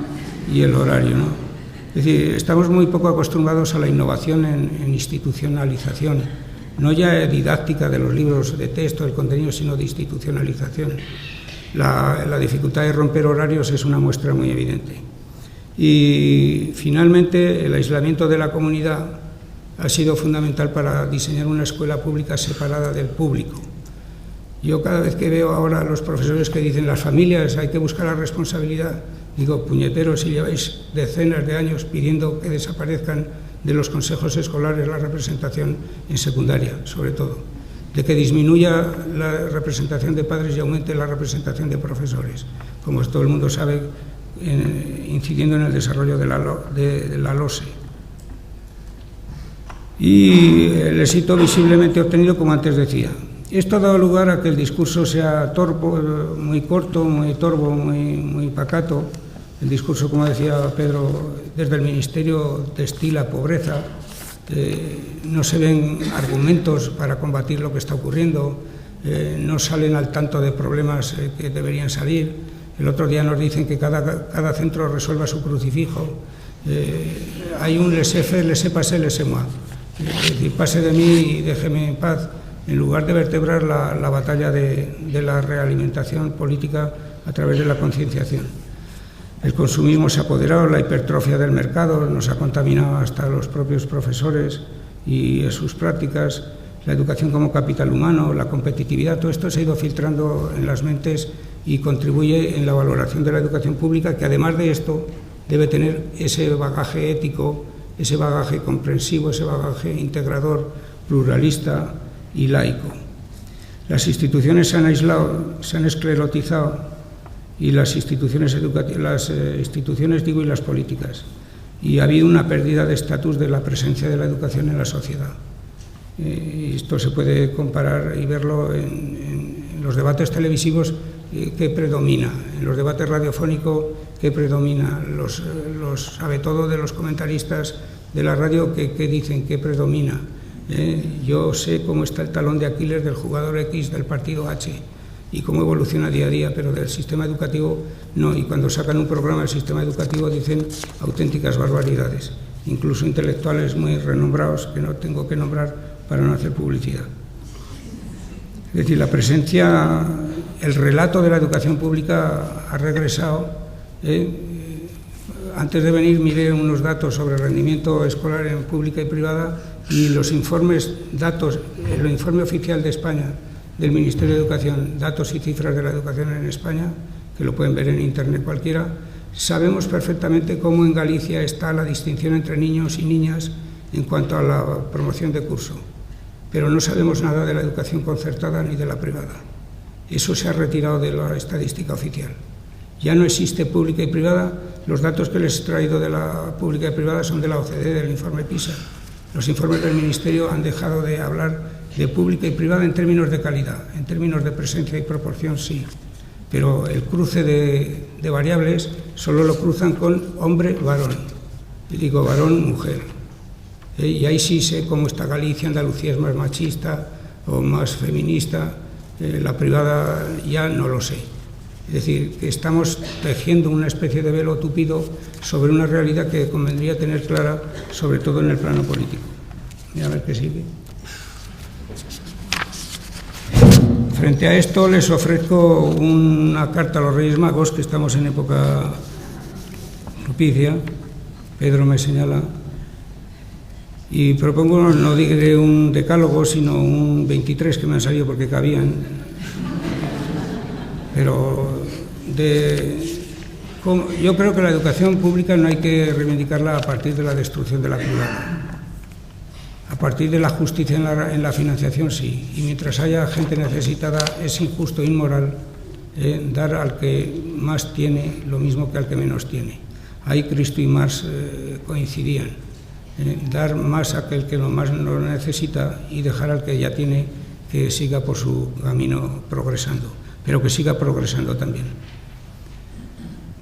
Speaker 1: y el horario, ¿no? Es decir, estamos muy poco acostumbrados a la innovación en institucionalización, no ya didáctica de los libros de texto, del contenido, sino de institucionalización. La dificultad de romper horarios es una muestra muy evidente. Y finalmente, el aislamiento de la comunidad ha sido fundamental para diseñar una escuela pública separada del público. Yo cada vez que veo ahora a los profesores que dicen las familias hay que buscar la responsabilidad, digo, puñeteros, si lleváis decenas de años pidiendo que desaparezcan de los consejos escolares la representación en secundaria, sobre todo, de que disminuya la representación de padres y aumente la representación de profesores, como todo el mundo sabe, incidiendo en el desarrollo de la LOSE. Y el éxito visiblemente obtenido, como antes decía. Esto ha dado lugar a que el discurso sea muy corto, muy torvo, muy pacato. El discurso, como decía Pedro, desde el Ministerio destila pobreza. No se ven argumentos para combatir lo que está ocurriendo. No salen al tanto de problemas que deberían salir. El otro día nos dicen que cada centro resuelva su crucifijo. Hay un laissez-faire, laissez-passer, laissez-moi. Es decir, pase de mí y déjeme en paz, en lugar de vertebrar la batalla de la realimentación política a través de la concienciación. El consumismo se ha apoderado, la hipertrofia del mercado nos ha contaminado hasta los propios profesores y sus prácticas, la educación como capital humano, la competitividad, todo esto se ha ido filtrando en las mentes y contribuye en la valoración de la educación pública, que además de esto debe tener ese bagaje ético, ese bagaje comprensivo, ese bagaje integrador, pluralista y laico. Las instituciones se han aislado, se han esclerotizado, y las instituciones y las políticas. Y ha habido una pérdida de estatus de la presencia de la educación en la sociedad. Esto se puede comparar y verlo en los debates televisivos que predomina, en los debates radiofónicos que predomina, los sabe todo de los comentaristas de la radio que dicen que predomina. Yo sé cómo está el talón de Aquiles del jugador X del partido H y cómo evoluciona día a día, pero del sistema educativo no. Y cuando sacan un programa del sistema educativo dicen auténticas barbaridades, incluso intelectuales muy renombrados que no tengo que nombrar para no hacer publicidad. Es decir, la presencia, el relato de la educación pública ha regresado. Antes de venir miré unos datos sobre rendimiento escolar en pública y privada, y los informes, datos, el informe oficial de España del Ministerio de Educación, datos y cifras de la educación en España, que lo pueden ver en internet cualquiera. Sabemos perfectamente cómo en Galicia está la distinción entre niños y niñas en cuanto a la promoción de curso, pero no sabemos nada de la educación concertada ni de la privada. Eso se ha retirado de la estadística oficial. Ya no existe pública y privada. Los datos que les he traído de la pública y privada son de la OCDE, del informe PISA. Los informes del Ministerio han dejado de hablar de pública y privada en términos de calidad, en términos de presencia y proporción sí, pero el cruce de variables solo lo cruzan con hombre-varón, y digo varón-mujer. Y ahí sí sé cómo está Galicia. Andalucía es más machista o más feminista, la privada ya no lo sé. Es decir, que estamos tejiendo una especie de velo tupido sobre una realidad que convendría tener clara, sobre todo en el plano político. Y a ver qué sigue. Frente a esto les ofrezco una carta a los Reyes Magos, que estamos en época propicia. Pedro me señala. Y propongo, no diré un decálogo, sino un 23 que me han salido porque cabían. Pero yo creo que la educación pública no hay que reivindicarla a partir de la destrucción de la privada. A partir de la justicia en la financiación, sí. Y mientras haya gente necesitada, es injusto e inmoral dar al que más tiene lo mismo que al que menos tiene. Ahí Cristo y Marx coincidían. Dar más a aquel que lo más lo necesita y dejar al que ya tiene que siga por su camino progresando, pero que siga progresando también.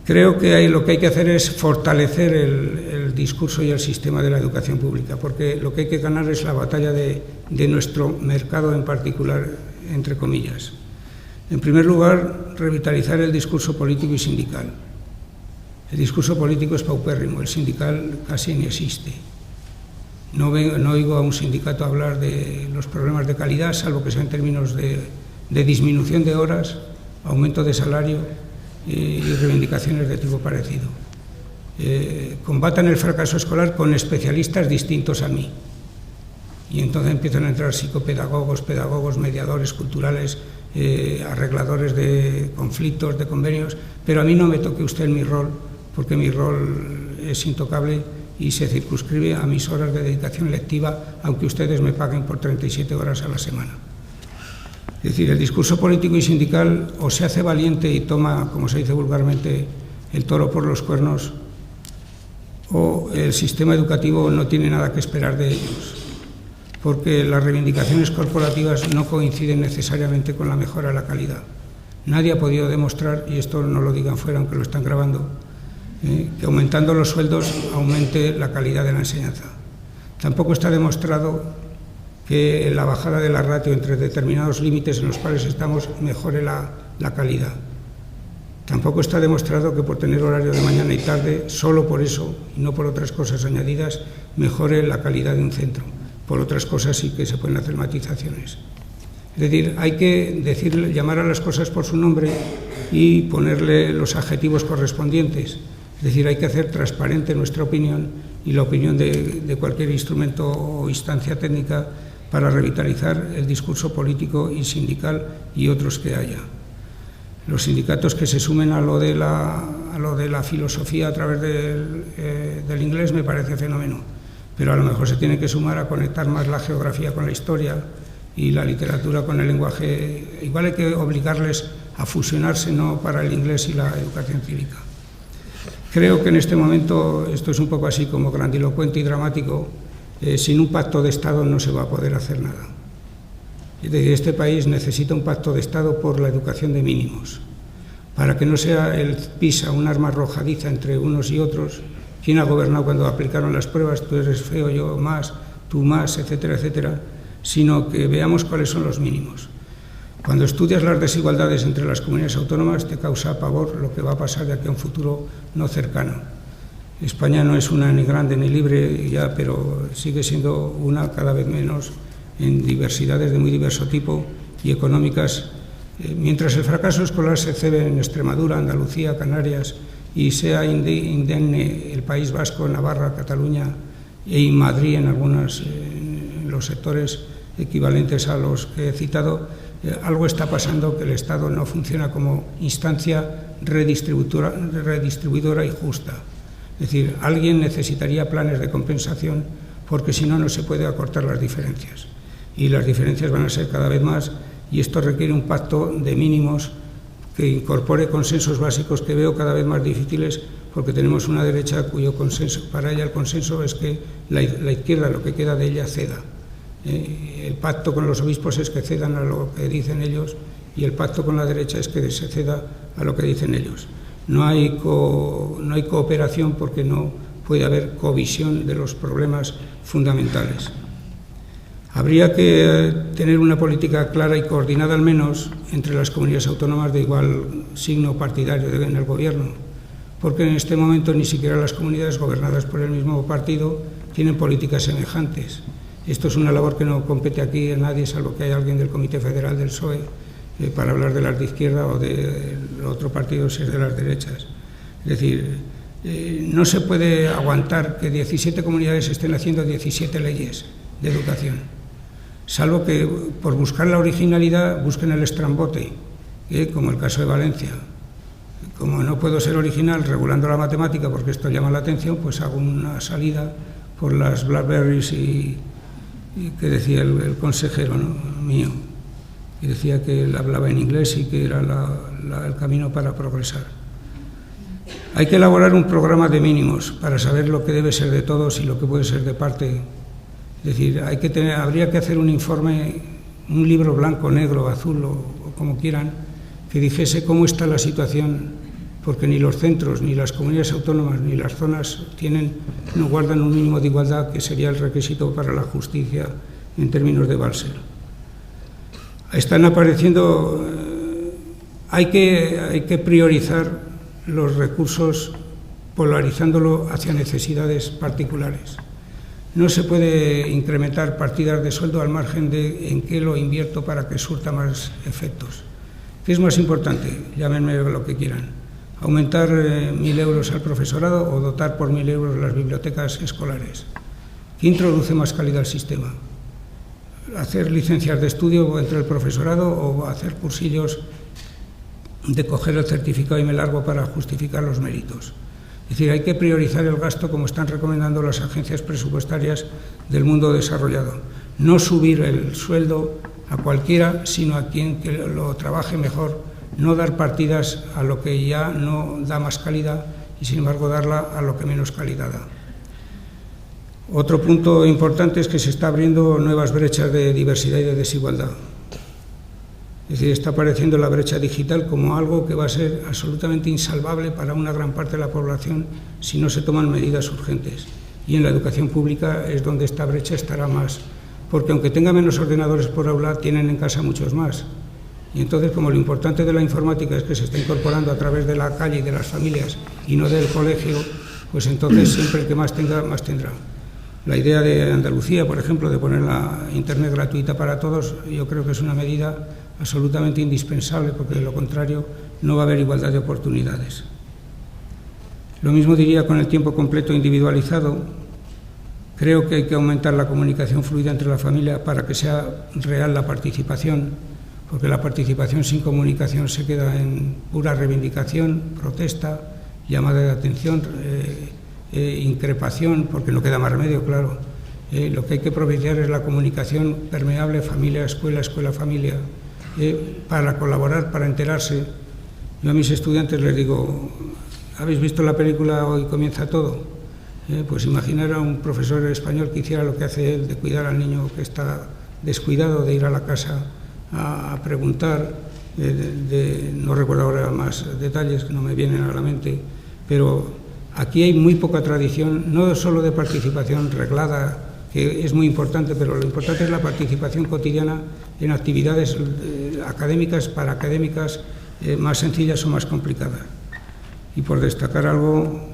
Speaker 1: Creo que lo que hay que hacer es fortalecer el discurso y el sistema de la educación pública, porque lo que hay que ganar es la batalla de nuestro mercado en particular, entre comillas. En primer lugar, revitalizar el discurso político y sindical. El discurso político es paupérrimo, el sindical casi ni existe. No oigo a un sindicato hablar de los problemas de calidad, salvo que sea en términos de disminución de horas, aumento de salario y reivindicaciones de tipo parecido. Combatan el fracaso escolar con especialistas distintos a mí. Y entonces empiezan a entrar psicopedagogos, pedagogos, mediadores culturales, arregladores de conflictos, de convenios, pero a mí no me toque usted mi rol, porque mi rol es intocable y se circunscribe a mis horas de dedicación lectiva, aunque ustedes me paguen por 37 horas a la semana. Es decir, el discurso político y sindical o se hace valiente y toma, como se dice vulgarmente, el toro por los cuernos, o el sistema educativo no tiene nada que esperar de ellos, porque las reivindicaciones corporativas no coinciden necesariamente con la mejora de la calidad. Nadie ha podido demostrar, y esto no lo digan fuera aunque lo están grabando, que aumentando los sueldos aumente la calidad de la enseñanza. Tampoco está demostrado que la bajada de la ratio entre determinados límites en los cuales estamos mejore la calidad. Tampoco está demostrado que por tener horario de mañana y tarde, solo por eso, y no por otras cosas añadidas, mejore la calidad de un centro. Por otras cosas sí que se pueden hacer matizaciones. Es decir, hay que llamar a las cosas por su nombre y ponerle los adjetivos correspondientes. Es decir, hay que hacer transparente nuestra opinión y la opinión de cualquier instrumento o instancia técnica para revitalizar el discurso político y sindical y otros que haya. Los sindicatos que se sumen a lo de la filosofía a través del inglés me parece fenómeno, pero a lo mejor se tiene que sumar a conectar más la geografía con la historia y la literatura con el lenguaje. Igual hay que obligarles a fusionarse, no para el inglés y la educación cívica. Creo que en este momento, esto es un poco así como grandilocuente y dramático, sin un pacto de Estado no se va a poder hacer nada. Es decir, este país necesita un pacto de Estado por la educación de mínimos, para que no sea el PISA un arma arrojadiza entre unos y otros. ¿Quién ha gobernado cuando aplicaron las pruebas? Tú eres feo, yo más, tú más, etcétera, etcétera, sino que veamos cuáles son los mínimos. Cuando estudias las desigualdades entre las comunidades autónomas te causa pavor lo que va a pasar de aquí a un futuro no cercano. España no es una ni grande ni libre ya, pero sigue siendo una cada vez menos en diversidades de muy diverso tipo y económicas. Mientras el fracaso escolar se cebe en Extremadura, Andalucía, Canarias y sea indemne el País Vasco, Navarra, Cataluña y Madrid en algunos los sectores equivalentes a los que he citado, algo está pasando, que el Estado no funciona como instancia redistribuidora y justa. Es decir, alguien necesitaría planes de compensación porque si no, no se puede acortar las diferencias. Y las diferencias van a ser cada vez más y esto requiere un pacto de mínimos que incorpore consensos básicos que veo cada vez más difíciles porque tenemos una derecha cuyo consenso, para ella el consenso es que la izquierda, lo que queda de ella, ceda. El pacto con los obispos es que cedan a lo que dicen ellos y el pacto con la derecha es que se ceda a lo que dicen ellos. No hay cooperación porque no puede haber covisión de los problemas fundamentales. Habría que tener una política clara y coordinada al menos entre las comunidades autónomas de igual signo partidario en el gobierno, porque en este momento ni siquiera las comunidades gobernadas por el mismo partido tienen políticas semejantes. Esto es una labor que no compete aquí a nadie, salvo que haya alguien del Comité Federal del PSOE para hablar de las de izquierda o del otro partido si es de las derechas. Es decir, no se puede aguantar que 17 comunidades estén haciendo 17 leyes de educación, salvo que por buscar la originalidad busquen el estrambote, como el caso de Valencia. Como no puedo ser original regulando la matemática porque esto llama la atención, pues hago una salida por las Blackberries y que decía el consejero, ¿no?, mío, y decía que él hablaba en inglés y que era el camino para progresar. Hay que elaborar un programa de mínimos para saber lo que debe ser de todos y lo que puede ser de parte. Es decir, habría que hacer un informe, un libro blanco, negro, azul o como quieran, que dijese cómo está la situación, porque ni los centros, ni las comunidades autónomas, ni las zonas no guardan un mínimo de igualdad, que sería el requisito para la justicia en términos de Balser. Están apareciendo, hay que priorizar los recursos polarizándolo hacia necesidades particulares. No se puede incrementar partidas de sueldo al margen de en qué lo invierto para que surta más efectos. ¿Qué es más importante? Llámenme lo que quieran. Aumentar 1.000 euros al profesorado o dotar por 1.000 euros las bibliotecas escolares. ¿Qué introduce más calidad al sistema? ¿Hacer licencias de estudio entre el profesorado o hacer cursillos de coger el certificado y me largo para justificar los méritos? Es decir, hay que priorizar el gasto como están recomendando las agencias presupuestarias del mundo desarrollado. No subir el sueldo a cualquiera, sino a quien que lo trabaje mejor. No dar partidas a lo que ya no da más calidad y, sin embargo, darla a lo que menos calidad da. Otro punto importante es que se está abriendo nuevas brechas de diversidad y de desigualdad. Es decir, está apareciendo la brecha digital como algo que va a ser absolutamente insalvable para una gran parte de la población si no se toman medidas urgentes. Y en la educación pública es donde esta brecha estará más, porque aunque tenga menos ordenadores por aula, tienen en casa muchos más. Y entonces, como lo importante de la informática es que se está incorporando a través de la calle y de las familias y no del colegio, pues entonces siempre el que más tenga, más tendrá. La idea de Andalucía, por ejemplo, de poner la Internet gratuita para todos, yo creo que es una medida absolutamente indispensable, porque de lo contrario no va a haber igualdad de oportunidades. Lo mismo diría con el tiempo completo individualizado. Creo que hay que aumentar la comunicación fluida entre la familia para que sea real la participación, porque la participación sin comunicación se queda en pura reivindicación, protesta, llamada de atención, increpación, porque no queda más remedio, claro. Lo que hay que propiciar es la comunicación permeable familia-escuela, escuela-familia, para colaborar, para enterarse. Yo a mis estudiantes les digo, ¿habéis visto la película Hoy comienza todo? Pues imaginar a un profesor español que hiciera lo que hace él, de cuidar al niño que está descuidado, de ir a la casa a preguntar, no recuerdo ahora más detalles que no me vienen a la mente, pero aquí hay muy poca tradición, no solo de participación reglada, que es muy importante, pero lo importante es la participación cotidiana en actividades académicas, para académicas más sencillas o más complicadas. Y por destacar algo,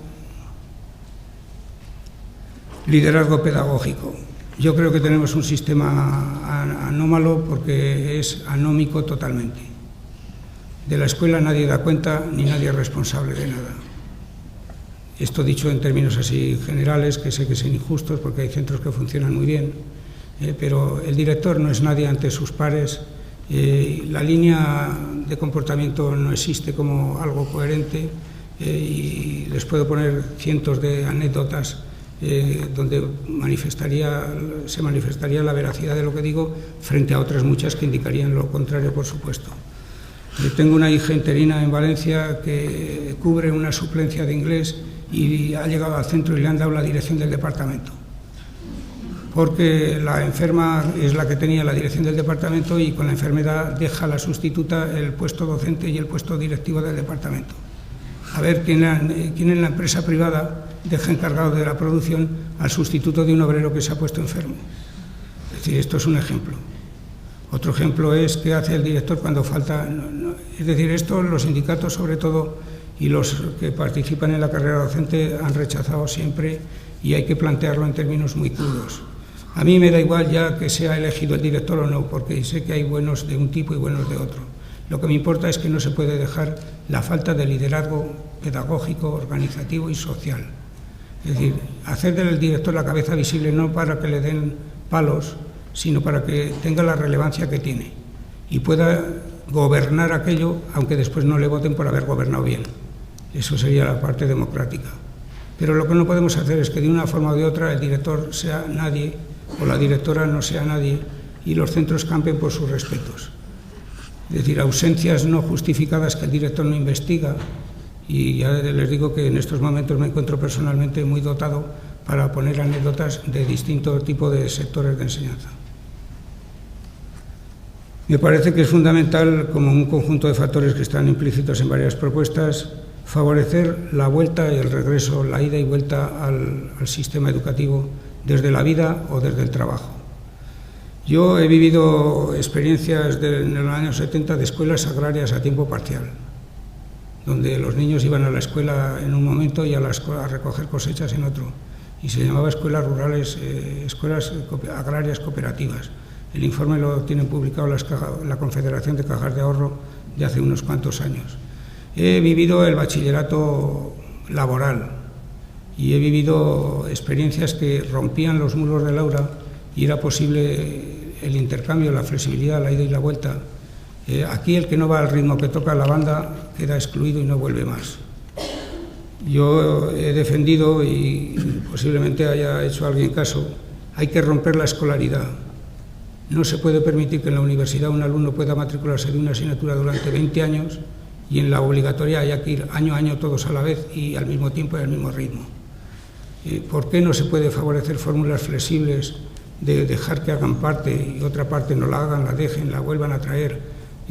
Speaker 1: liderazgo pedagógico. Yo creo que tenemos un sistema anómalo porque es anómico totalmente. De la escuela nadie da cuenta ni nadie es responsable de nada. Esto dicho en términos así generales, que sé que son injustos porque hay centros que funcionan muy bien, pero el director no es nadie ante sus pares, la línea de comportamiento no existe como algo coherente y les puedo poner cientos de anécdotas donde se manifestaría la veracidad de lo que digo frente a otras muchas que indicarían lo contrario, por supuesto. Tengo una hija interina en Valencia que cubre una suplencia de inglés y ha llegado al centro y le han dado la dirección del departamento, porque la enferma es la que tenía la dirección del departamento y con la enfermedad deja a la sustituta el puesto docente y el puesto directivo del departamento. A ver quién en la empresa privada deja encargado de la producción al sustituto de un obrero que se ha puesto enfermo. Es decir, esto es un ejemplo. Otro ejemplo es qué hace el director cuando falta... Es decir, esto los sindicatos sobre todo y los que participan en la carrera docente han rechazado siempre y hay que plantearlo en términos muy crudos. A mí me da igual ya que sea elegido el director o no, porque sé que hay buenos de un tipo y buenos de otro. Lo que me importa es que no se puede dejar la falta de liderazgo pedagógico, organizativo y social. Es decir, hacer del director la cabeza visible no para que le den palos, sino para que tenga la relevancia que tiene y pueda gobernar aquello, aunque después no le voten por haber gobernado bien. Eso sería la parte democrática. Pero lo que no podemos hacer es que de una forma o de otra el director sea nadie o la directora no sea nadie y los centros campen por sus respetos. Es decir, ausencias no justificadas que el director no investiga, y ya les digo que en estos momentos me encuentro personalmente muy dotado para poner anécdotas de distinto tipo de sectores de enseñanza. Me parece que es fundamental, como un conjunto de factores que están implícitos en varias propuestas, favorecer la vuelta y el regreso, la ida y vuelta al sistema educativo desde la vida o desde el trabajo. Yo he vivido experiencias en los años 70 de escuelas agrarias a tiempo parcial, donde los niños iban a la escuela en un momento y a recoger cosechas en otro, y se llamaba escuelas rurales, escuelas agrarias cooperativas. El informe lo tienen publicado la Confederación de Cajas de Ahorro de hace unos cuantos años. He vivido el bachillerato laboral y he vivido experiencias que rompían los muros del aula y era posible el intercambio, la flexibilidad, la ida y la vuelta. Aquí el que no va al ritmo que toca la banda queda excluido y no vuelve más. Yo he defendido, y posiblemente haya hecho alguien caso, hay que romper la escolaridad. No se puede permitir que en la universidad un alumno pueda matricularse de una asignatura durante 20 años y en la obligatoria haya que ir año a año todos a la vez y al mismo tiempo y al mismo ritmo. ¿Por qué no se puede favorecer fórmulas flexibles de dejar que hagan parte y otra parte no la hagan, la dejen, la vuelvan a traer,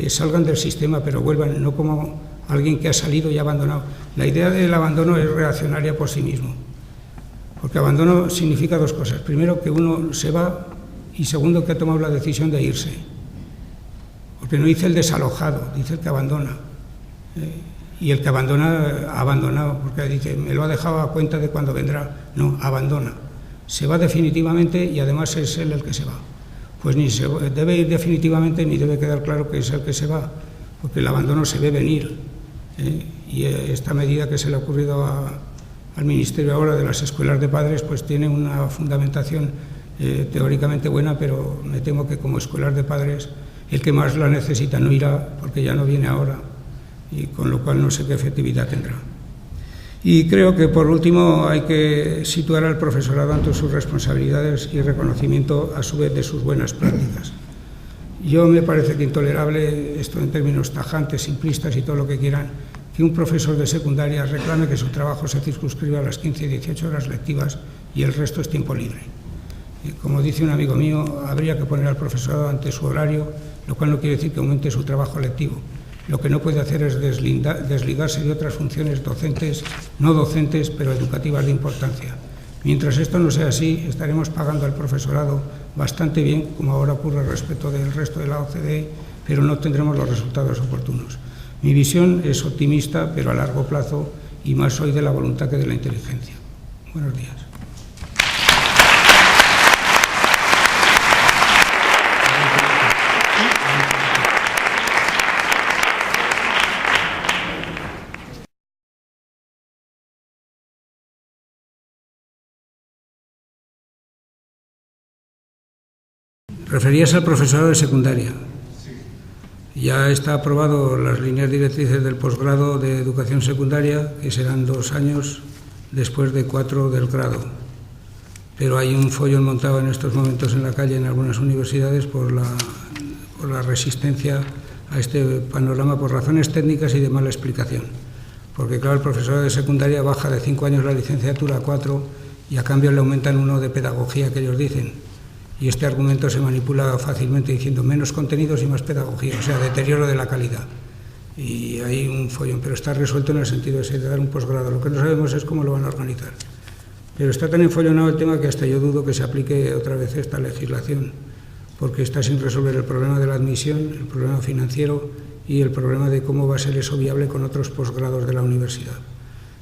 Speaker 1: salgan del sistema pero vuelvan, no como alguien que ha salido y ha abandonado? La idea del abandono es reaccionaria por sí mismo, porque abandono significa dos cosas. Primero, que uno se va, y segundo, que ha tomado la decisión de irse. Porque no dice el desalojado, dice el que abandona. Y el que abandona, ha abandonado, porque dice, me lo ha dejado a cuenta de cuando vendrá. No, abandona. Se va definitivamente y además es él el que se va. Pues ni se debe ir definitivamente ni debe quedar claro que es el que se va, porque el abandono se ve venir. Y esta medida que se le ha ocurrido al Ministerio ahora de las escuelas de padres, pues tiene una fundamentación teóricamente buena, pero me temo que como escuelas de padres el que más la necesita no irá porque ya no viene ahora, y con lo cual no sé qué efectividad tendrá. Y creo que por último hay que situar al profesorado ante sus responsabilidades y reconocimiento a su vez de sus buenas prácticas. Yo me parece que intolerable, esto en términos tajantes, simplistas y todo lo que quieran, que un profesor de secundaria reclame que su trabajo se circunscriba a las 15 y 18 horas lectivas y el resto es tiempo libre. Como dice un amigo mío, habría que poner al profesorado ante su horario, lo cual no quiere decir que aumente su trabajo lectivo. Lo que no puede hacer es desligarse de otras funciones docentes, no docentes, pero educativas de importancia. Mientras esto no sea así, estaremos pagando al profesorado bastante bien, como ahora ocurre respecto del resto de la OCDE, pero no tendremos los resultados oportunos. Mi visión es optimista, pero a largo plazo, y más soy de la voluntad que de la inteligencia. Buenos días. Referías al profesorado de secundaria. Ya está aprobado las líneas directrices del posgrado de educación secundaria, que serán 2 años después de 4 del grado. Pero hay un follón montado en estos momentos en la calle en algunas universidades por la resistencia a este panorama por razones técnicas y de mala explicación. Porque claro, el profesorado de secundaria baja de 5 años la licenciatura a 4 y a cambio le aumentan 1 de pedagogía que ellos dicen. Y este argumento se manipula fácilmente diciendo menos contenidos y más pedagogía, o sea, deterioro de la calidad. Y hay un follón, pero está resuelto en el sentido de dar un posgrado. Lo que no sabemos es cómo lo van a organizar. Pero está tan enfollonado el tema que hasta yo dudo que se aplique otra vez esta legislación. porque está sin resolver el problema de la admisión, el problema financiero y el problema de cómo va a ser eso viable con otros posgrados de la universidad.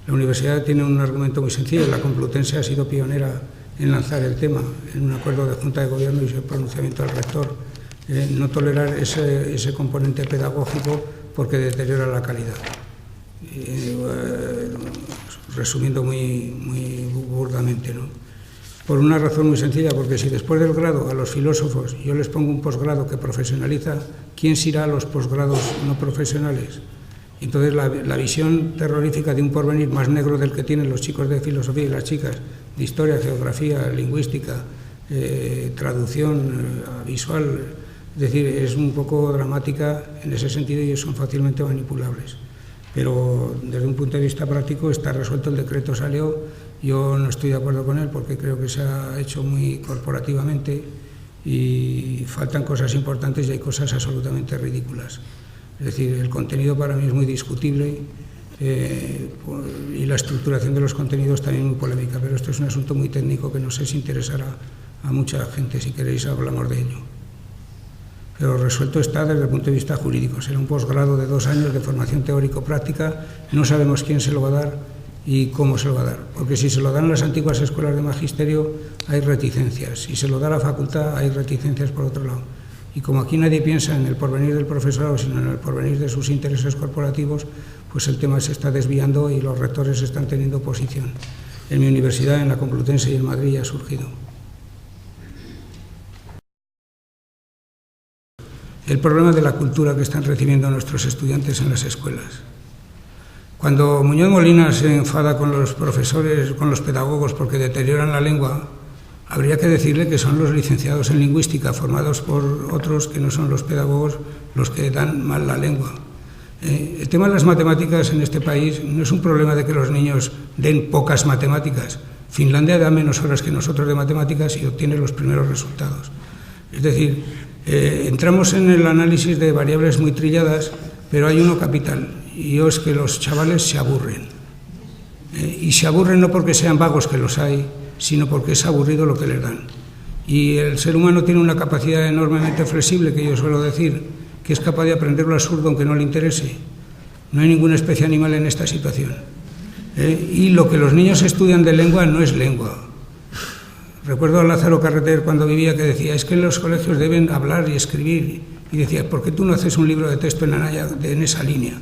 Speaker 1: La universidad tiene un argumento muy sencillo. La Complutense ha sido pionera en lanzar el tema en un acuerdo de Junta de Gobierno y su pronunciamiento del rector. No tolerar ese componente pedagógico porque deteriora la calidad. Resumiendo muy burdamente, ¿no? Por una razón muy sencilla, porque si después del grado a los filósofos yo les pongo un posgrado que profesionaliza, ¿quién se irá a los posgrados no profesionales? Entonces la visión terrorífica de un porvenir más negro del que tienen los chicos de filosofía y las chicas de historia, geografía, lingüística, traducción visual, es decir, es un poco dramática en ese sentido y son fácilmente manipulables. Pero desde un punto de vista práctico está resuelto, el decreto salió, yo no estoy de acuerdo con él porque creo que se ha hecho muy corporativamente y faltan cosas importantes y hay cosas absolutamente ridículas. Es decir, el contenido para mí es muy discutible y la estructuración de los contenidos también muy polémica, pero esto es un asunto muy técnico que no sé si interesará a mucha gente. Si queréis hablamos de ello. Pero resuelto está desde el punto de vista jurídico. Será un posgrado de 2 años de formación teórico-práctica. No sabemos quién se lo va a dar y cómo se lo va a dar. Porque si se lo dan las antiguas escuelas de magisterio, hay reticencias. Si se lo da la facultad, hay reticencias por otro lado. Y como aquí nadie piensa en el porvenir del profesorado, sino en el porvenir de sus intereses corporativos, pues el tema se está desviando y los rectores están teniendo posición. En mi universidad, en la Complutense y en Madrid, ya ha surgido. El problema de la cultura que están recibiendo nuestros estudiantes en las escuelas. Cuando Muñoz Molina se enfada con los profesores, con los pedagogos porque deterioran la lengua, habría que decirle que son los licenciados en lingüística, formados por otros que no son los pedagogos, los que dan mal la lengua. El tema de las matemáticas en este país no es un problema de que los niños den pocas matemáticas. Finlandia da menos horas que nosotros de matemáticas y obtiene los primeros resultados. Es decir, entramos en el análisis de variables muy trilladas, pero hay uno capital, y es que los chavales se aburren. Y se aburren no porque sean vagos, que los hay, sino porque es aburrido lo que les dan. Y el ser humano tiene una capacidad enormemente flexible, que yo suelo decir, que es capaz de aprender lo absurdo aunque no le interese. No hay ninguna especie animal en esta situación. Y lo que los niños estudian de lengua no es lengua. Recuerdo a Lázaro Carreter cuando vivía que decía, es que en los colegios deben hablar y escribir. Y decía, ¿por qué tú no haces un libro de texto en esa línea?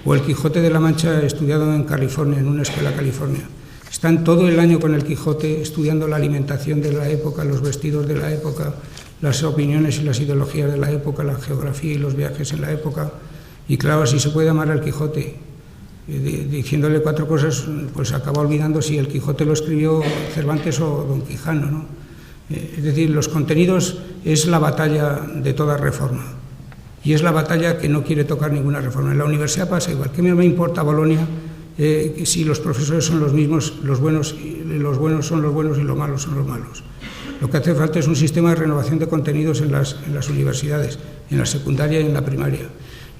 Speaker 1: O el Quijote de la Mancha estudiado en California, en una escuela california. Están todo el año con el Quijote estudiando la alimentación de la época, los vestidos de la época, las opiniones y las ideologías de la época, la geografía y los viajes en la época. Y claro, si se puede amar al Quijote, diciéndole 4 cosas, pues acaba olvidando si el Quijote lo escribió Cervantes o Don Quijano, ¿no? Es decir, los contenidos es la batalla de toda reforma y es la batalla que no quiere tocar ninguna reforma. En la universidad pasa igual. ¿Qué me importa Bolonia si los profesores son los mismos, los buenos son los buenos y los malos son los malos? Lo que hace falta es un sistema de renovación de contenidos en las universidades, en la secundaria y en la primaria.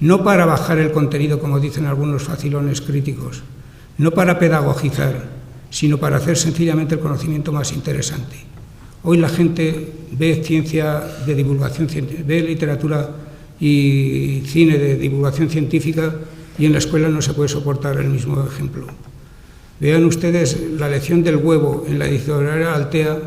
Speaker 1: No para bajar el contenido, como dicen algunos facilones críticos, no para pedagogizar, sino para hacer sencillamente el conocimiento más interesante. Hoy la gente ve ciencia de divulgación, ve literatura y cine de divulgación científica y en la escuela no se puede soportar el mismo ejemplo. Vean ustedes la lección del huevo en la editorial Altea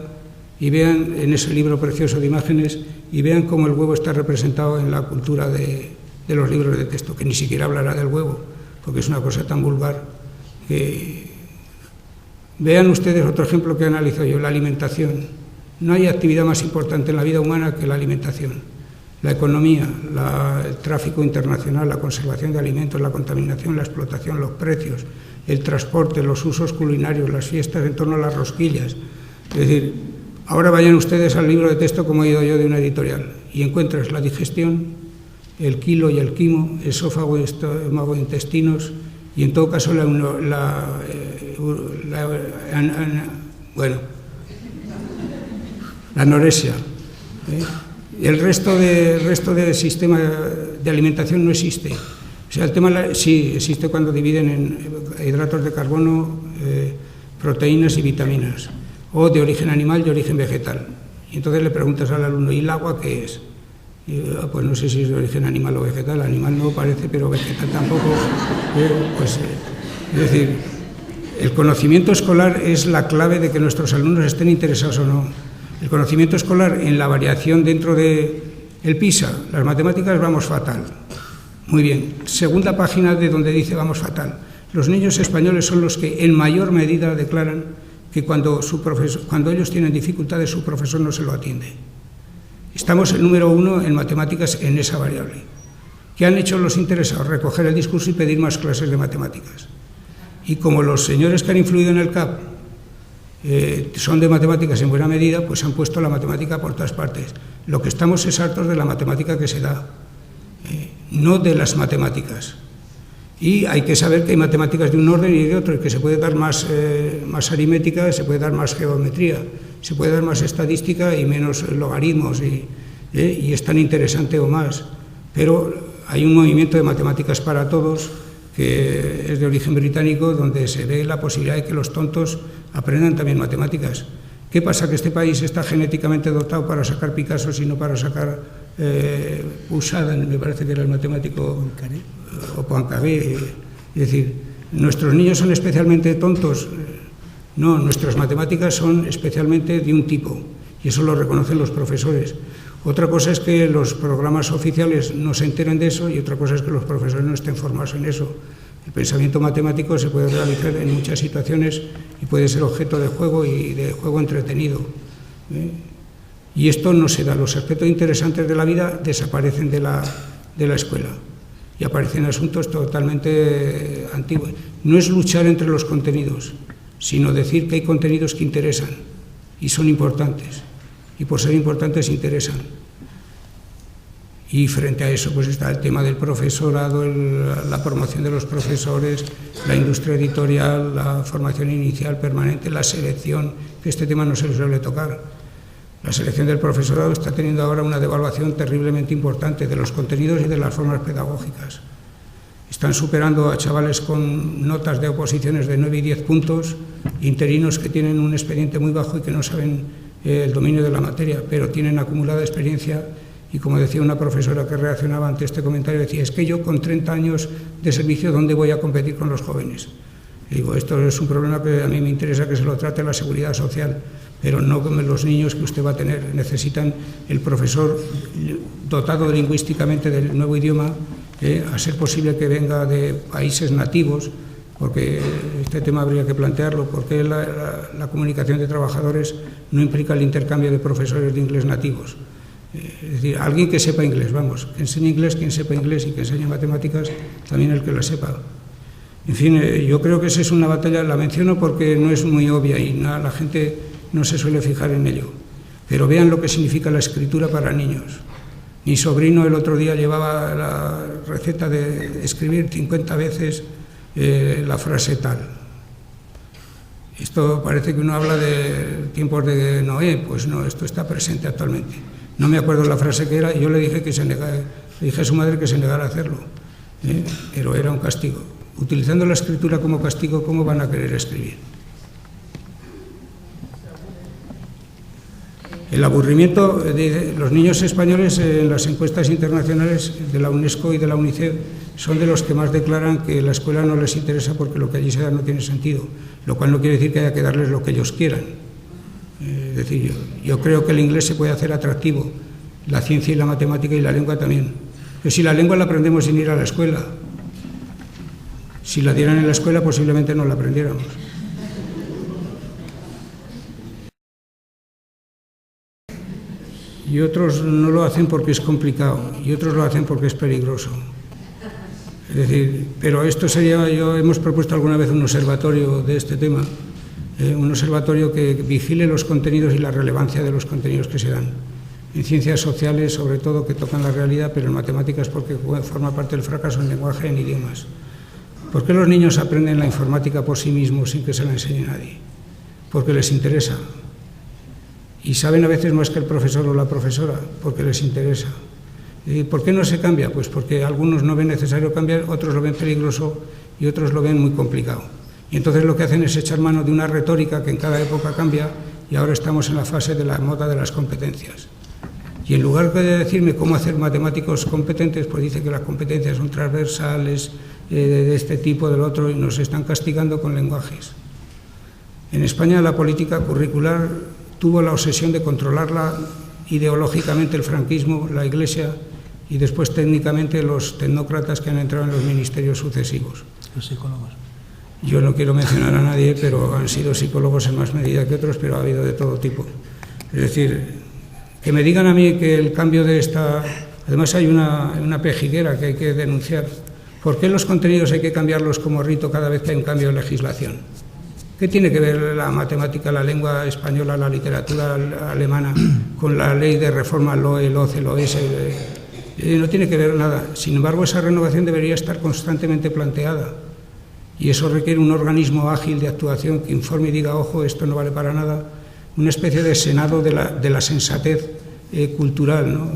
Speaker 1: y vean en ese libro precioso de imágenes y vean cómo el huevo está representado en la cultura de los libros de texto, que ni siquiera hablará del huevo, porque es una cosa tan vulgar que... Vean ustedes otro ejemplo que he analizado yo, la alimentación. No hay actividad más importante en la vida humana que la alimentación. La economía, el tráfico internacional, la conservación de alimentos, la contaminación, la explotación, los precios, el transporte, los usos culinarios, las fiestas en torno a las rosquillas. Es decir, ahora vayan ustedes al libro de texto, como he ido yo, de una editorial, y encuentras la digestión, el quilo y el quimo, esófago, estómago, intestinos, y en todo caso la anorexia. El resto del sistema de alimentación no existe. O sea, el tema sí existe cuando dividen en hidratos de carbono, proteínas y vitaminas, o de origen animal y origen vegetal. Y entonces le preguntas al alumno, ¿y el agua qué es? Y, pues no sé si es de origen animal o vegetal. Animal no parece, pero vegetal tampoco. Es decir, el conocimiento escolar es la clave de que nuestros alumnos estén interesados o no. El conocimiento escolar en la variación dentro del PISA, las matemáticas vamos fatal. Muy bien, segunda página de donde dice vamos fatal. Los niños españoles son los que en mayor medida declaran que cuando ellos tienen dificultades su profesor no se lo atiende. Estamos el número 1 en matemáticas en esa variable. ¿Qué han hecho los interesados? Recoger el discurso y pedir más clases de matemáticas. Y como los señores que han influido en el CAP son de matemáticas en buena medida, pues han puesto la matemática por todas partes. Lo que estamos es hartos de la matemática que se da, no de las matemáticas. Y hay que saber que hay matemáticas de un orden y de otro, y que se puede dar más aritmética, se puede dar más geometría, se puede dar más estadística y menos logaritmos, y es tan interesante o más. Pero hay un movimiento de matemáticas para todos, que es de origen británico, donde se ve la posibilidad de que los tontos aprendan también matemáticas. ¿Qué pasa? Que este país está genéticamente dotado para sacar Picasso y no para sacar Poussin, me parece que era el matemático, o Poincaré. Es decir, ¿nuestros niños son especialmente tontos? No, nuestras matemáticas son especialmente de un tipo, y eso lo reconocen los profesores. Otra cosa es que los programas oficiales no se enteren de eso, y otra cosa es que los profesores no estén formados en eso. El pensamiento matemático se puede realizar en muchas situaciones y puede ser objeto de juego y de juego entretenido. Y esto no se da. Los aspectos interesantes de la vida desaparecen de la escuela y aparecen asuntos totalmente antiguos. No es luchar entre los contenidos, sino decir que hay contenidos que interesan y son importantes, y por ser importantes interesan. Y frente a eso pues está el tema del profesorado, la promoción de los profesores, la industria editorial, la formación inicial permanente, la selección, que este tema no se le suele tocar. La selección del profesorado está teniendo ahora una devaluación terriblemente importante de los contenidos y de las formas pedagógicas. Están superando a chavales con notas de oposiciones de 9 y 10 puntos, interinos que tienen un expediente muy bajo y que no saben el dominio de la materia, pero tienen acumulada experiencia. Y como decía una profesora que reaccionaba ante este comentario, decía, es que yo con 30 años de servicio, ¿dónde voy a competir con los jóvenes? Y digo, esto es un problema que a mí me interesa que se lo trate la seguridad social, pero no como los niños que usted va a tener. Necesitan el profesor dotado lingüísticamente del nuevo idioma, a ser posible que venga de países nativos, porque este tema habría que plantearlo, porque la comunicación de trabajadores no implica el intercambio de profesores de inglés nativos. Es decir, alguien que sepa inglés, vamos, que enseñe inglés, quien sepa inglés, y que enseñe matemáticas, también el que lo sepa. En fin, yo creo que esa es una batalla, la menciono porque no es muy obvia y la gente no se suele fijar en ello. Pero vean lo que significa la escritura para niños. Mi sobrino el otro día llevaba la receta de escribir 50 veces la frase tal. Esto parece que uno habla de tiempos de Noé, pues no, esto está presente actualmente. No me acuerdo la frase que era, y yo le dije le dije a su madre que se negara a hacerlo, pero era un castigo. Utilizando la escritura como castigo, ¿cómo van a querer escribir? El aburrimiento de los niños españoles en las encuestas internacionales de la UNESCO y de la UNICEF son de los que más declaran que la escuela no les interesa porque lo que allí se da no tiene sentido, lo cual no quiere decir que haya que darles lo que ellos quieran. Es decir, yo creo que el inglés se puede hacer atractivo, la ciencia y la matemática y la lengua también. Pero si la lengua la aprendemos sin ir a la escuela, si la dieran en la escuela posiblemente no la aprendiéramos. Y otros no lo hacen porque es complicado, y otros lo hacen porque es peligroso. Es decir, pero esto sería, hemos propuesto alguna vez un observatorio de este tema, un observatorio que vigile los contenidos y la relevancia de los contenidos que se dan. En ciencias sociales, sobre todo, que tocan la realidad, pero en matemáticas porque forma parte del fracaso en lenguaje y en idiomas. ¿Por qué los niños aprenden la informática por sí mismos sin que se la enseñe nadie? Porque les interesa. Y saben a veces más que el profesor o la profesora, porque les interesa. ¿Y por qué no se cambia? Pues porque algunos no ven necesario cambiar, otros lo ven peligroso y otros lo ven muy complicado. Y entonces lo que hacen es echar mano de una retórica que en cada época cambia y ahora estamos en la fase de la moda de las competencias. Y en lugar de decirme cómo hacer matemáticos competentes, pues dice que las competencias son transversales, de este tipo, del otro, y nos están castigando con lenguajes. En España la política curricular tuvo la obsesión de controlarla ideológicamente el franquismo, la Iglesia y después técnicamente los tecnócratas que han entrado en los ministerios sucesivos.
Speaker 2: Los psicólogos.
Speaker 1: Yo no quiero mencionar a nadie, pero han sido psicólogos en más medida que otros, pero ha habido de todo tipo. Es decir, que me digan a mí que el cambio de esta... Además hay una pejiguera que hay que denunciar. ¿Por qué los contenidos hay que cambiarlos como rito cada vez que hay un cambio de legislación? ¿Qué tiene que ver la matemática, la lengua española, la literatura alemana con la ley de reforma LOE, LOCE, LOES? No tiene que ver nada. Sin embargo, esa renovación debería estar constantemente planteada. Y eso requiere un organismo ágil de actuación que informe y diga, ojo, esto no vale para nada. Una especie de senado de la sensatez cultural, ¿no?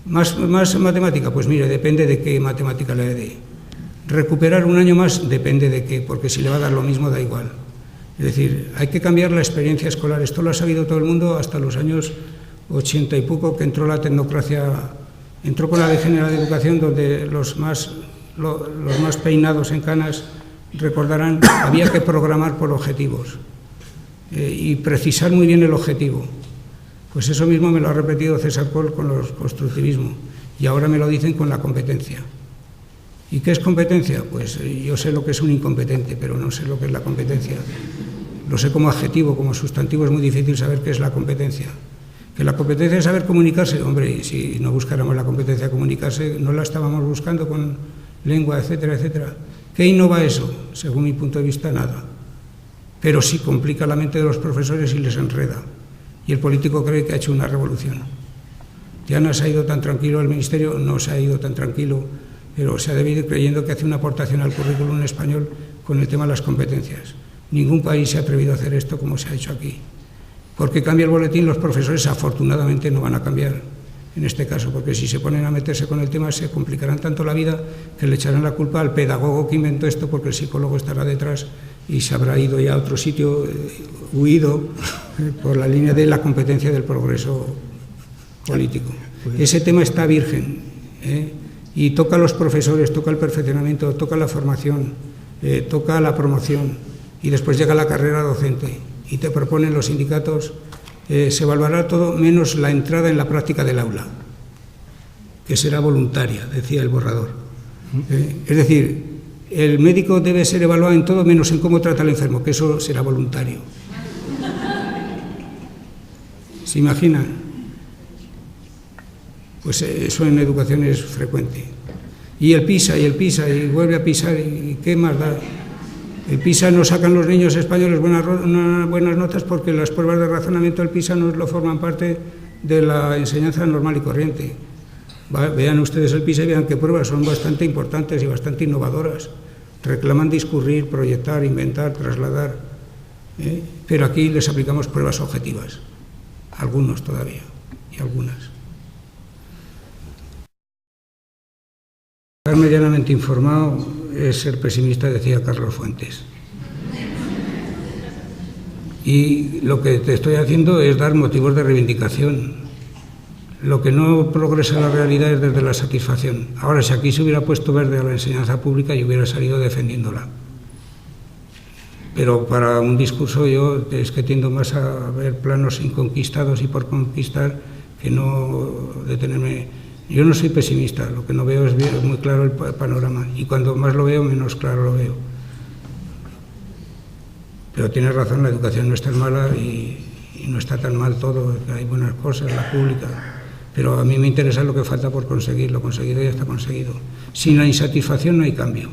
Speaker 1: ¿Más matemática? Pues mire, depende de qué matemática le dé. Recuperar un año más depende de qué, porque si le va a dar lo mismo da igual. Es decir, hay que cambiar la experiencia escolar. Esto lo ha sabido todo el mundo hasta los años 80 y poco, que entró la tecnocracia, entró con la Ley General de Educación, donde los más peinados en canas recordarán, había que programar por objetivos y precisar muy bien el objetivo. Pues eso mismo me lo ha repetido César Coll con el constructivismo y ahora me lo dicen con la competencia. ¿Y qué es competencia? Pues yo sé lo que es un incompetente, pero no sé lo que es la competencia. Lo sé como adjetivo, como sustantivo es muy difícil saber qué es la competencia. Que la competencia es saber comunicarse. Hombre, y si no buscáramos la competencia de comunicarse, no la estábamos buscando con lengua, etcétera, etcétera. ¿Qué innova eso? Según mi punto de vista, nada. Pero sí complica la mente de los profesores y les enreda. Y el político cree que ha hecho una revolución. Ya no se ha ido tan tranquilo el ministerio, no se ha ido tan tranquilo, pero se ha debido ir creyendo que hace una aportación al currículum español con el tema de las competencias. Ningún país se ha atrevido a hacer esto como se ha hecho aquí. Porque cambia el boletín, los profesores afortunadamente no van a cambiar en este caso, porque si se ponen a meterse con el tema se complicarán tanto la vida que le echarán la culpa al pedagogo que inventó esto, porque el psicólogo estará detrás y se habrá ido ya a otro sitio, huido por la línea de la competencia del progreso político. Ese tema está virgen, y toca a los profesores, toca el perfeccionamiento, toca la formación, toca la promoción y después llega la carrera docente y te proponen los sindicatos, se evaluará todo menos la entrada en la práctica del aula, que será voluntaria, decía el borrador. Es decir, el médico debe ser evaluado en todo menos en cómo trata al enfermo, que eso será voluntario. ¿Se imaginan? Pues eso en educación es frecuente. Y el PISA, y vuelve a pisar, y ¿qué más da? El PISA no sacan los niños españoles buenas notas porque las pruebas de razonamiento del PISA no lo forman parte de la enseñanza normal y corriente. Vean ustedes el PISA y vean qué pruebas son bastante importantes y bastante innovadoras. Reclaman discurrir, proyectar, inventar, trasladar. Pero aquí les aplicamos pruebas objetivas. Algunos todavía, y algunas. Estar medianamente informado es ser pesimista, decía Carlos Fuentes. Y lo que te estoy haciendo es dar motivos de reivindicación. Lo que no progresa la realidad es desde la satisfacción. Ahora, si aquí se hubiera puesto verde a la enseñanza pública, yo hubiera salido defendiéndola. Pero para un discurso yo es que tiendo más a ver planos inconquistados y por conquistar que no detenerme. Yo no soy pesimista, lo que no veo es muy claro el panorama y cuando más lo veo, menos claro lo veo. Pero tienes razón, la educación no es tan mala y no está tan mal todo, hay buenas cosas, la pública. Pero a mí me interesa lo que falta por conseguir, lo conseguido ya está conseguido. Sin la insatisfacción no hay cambio.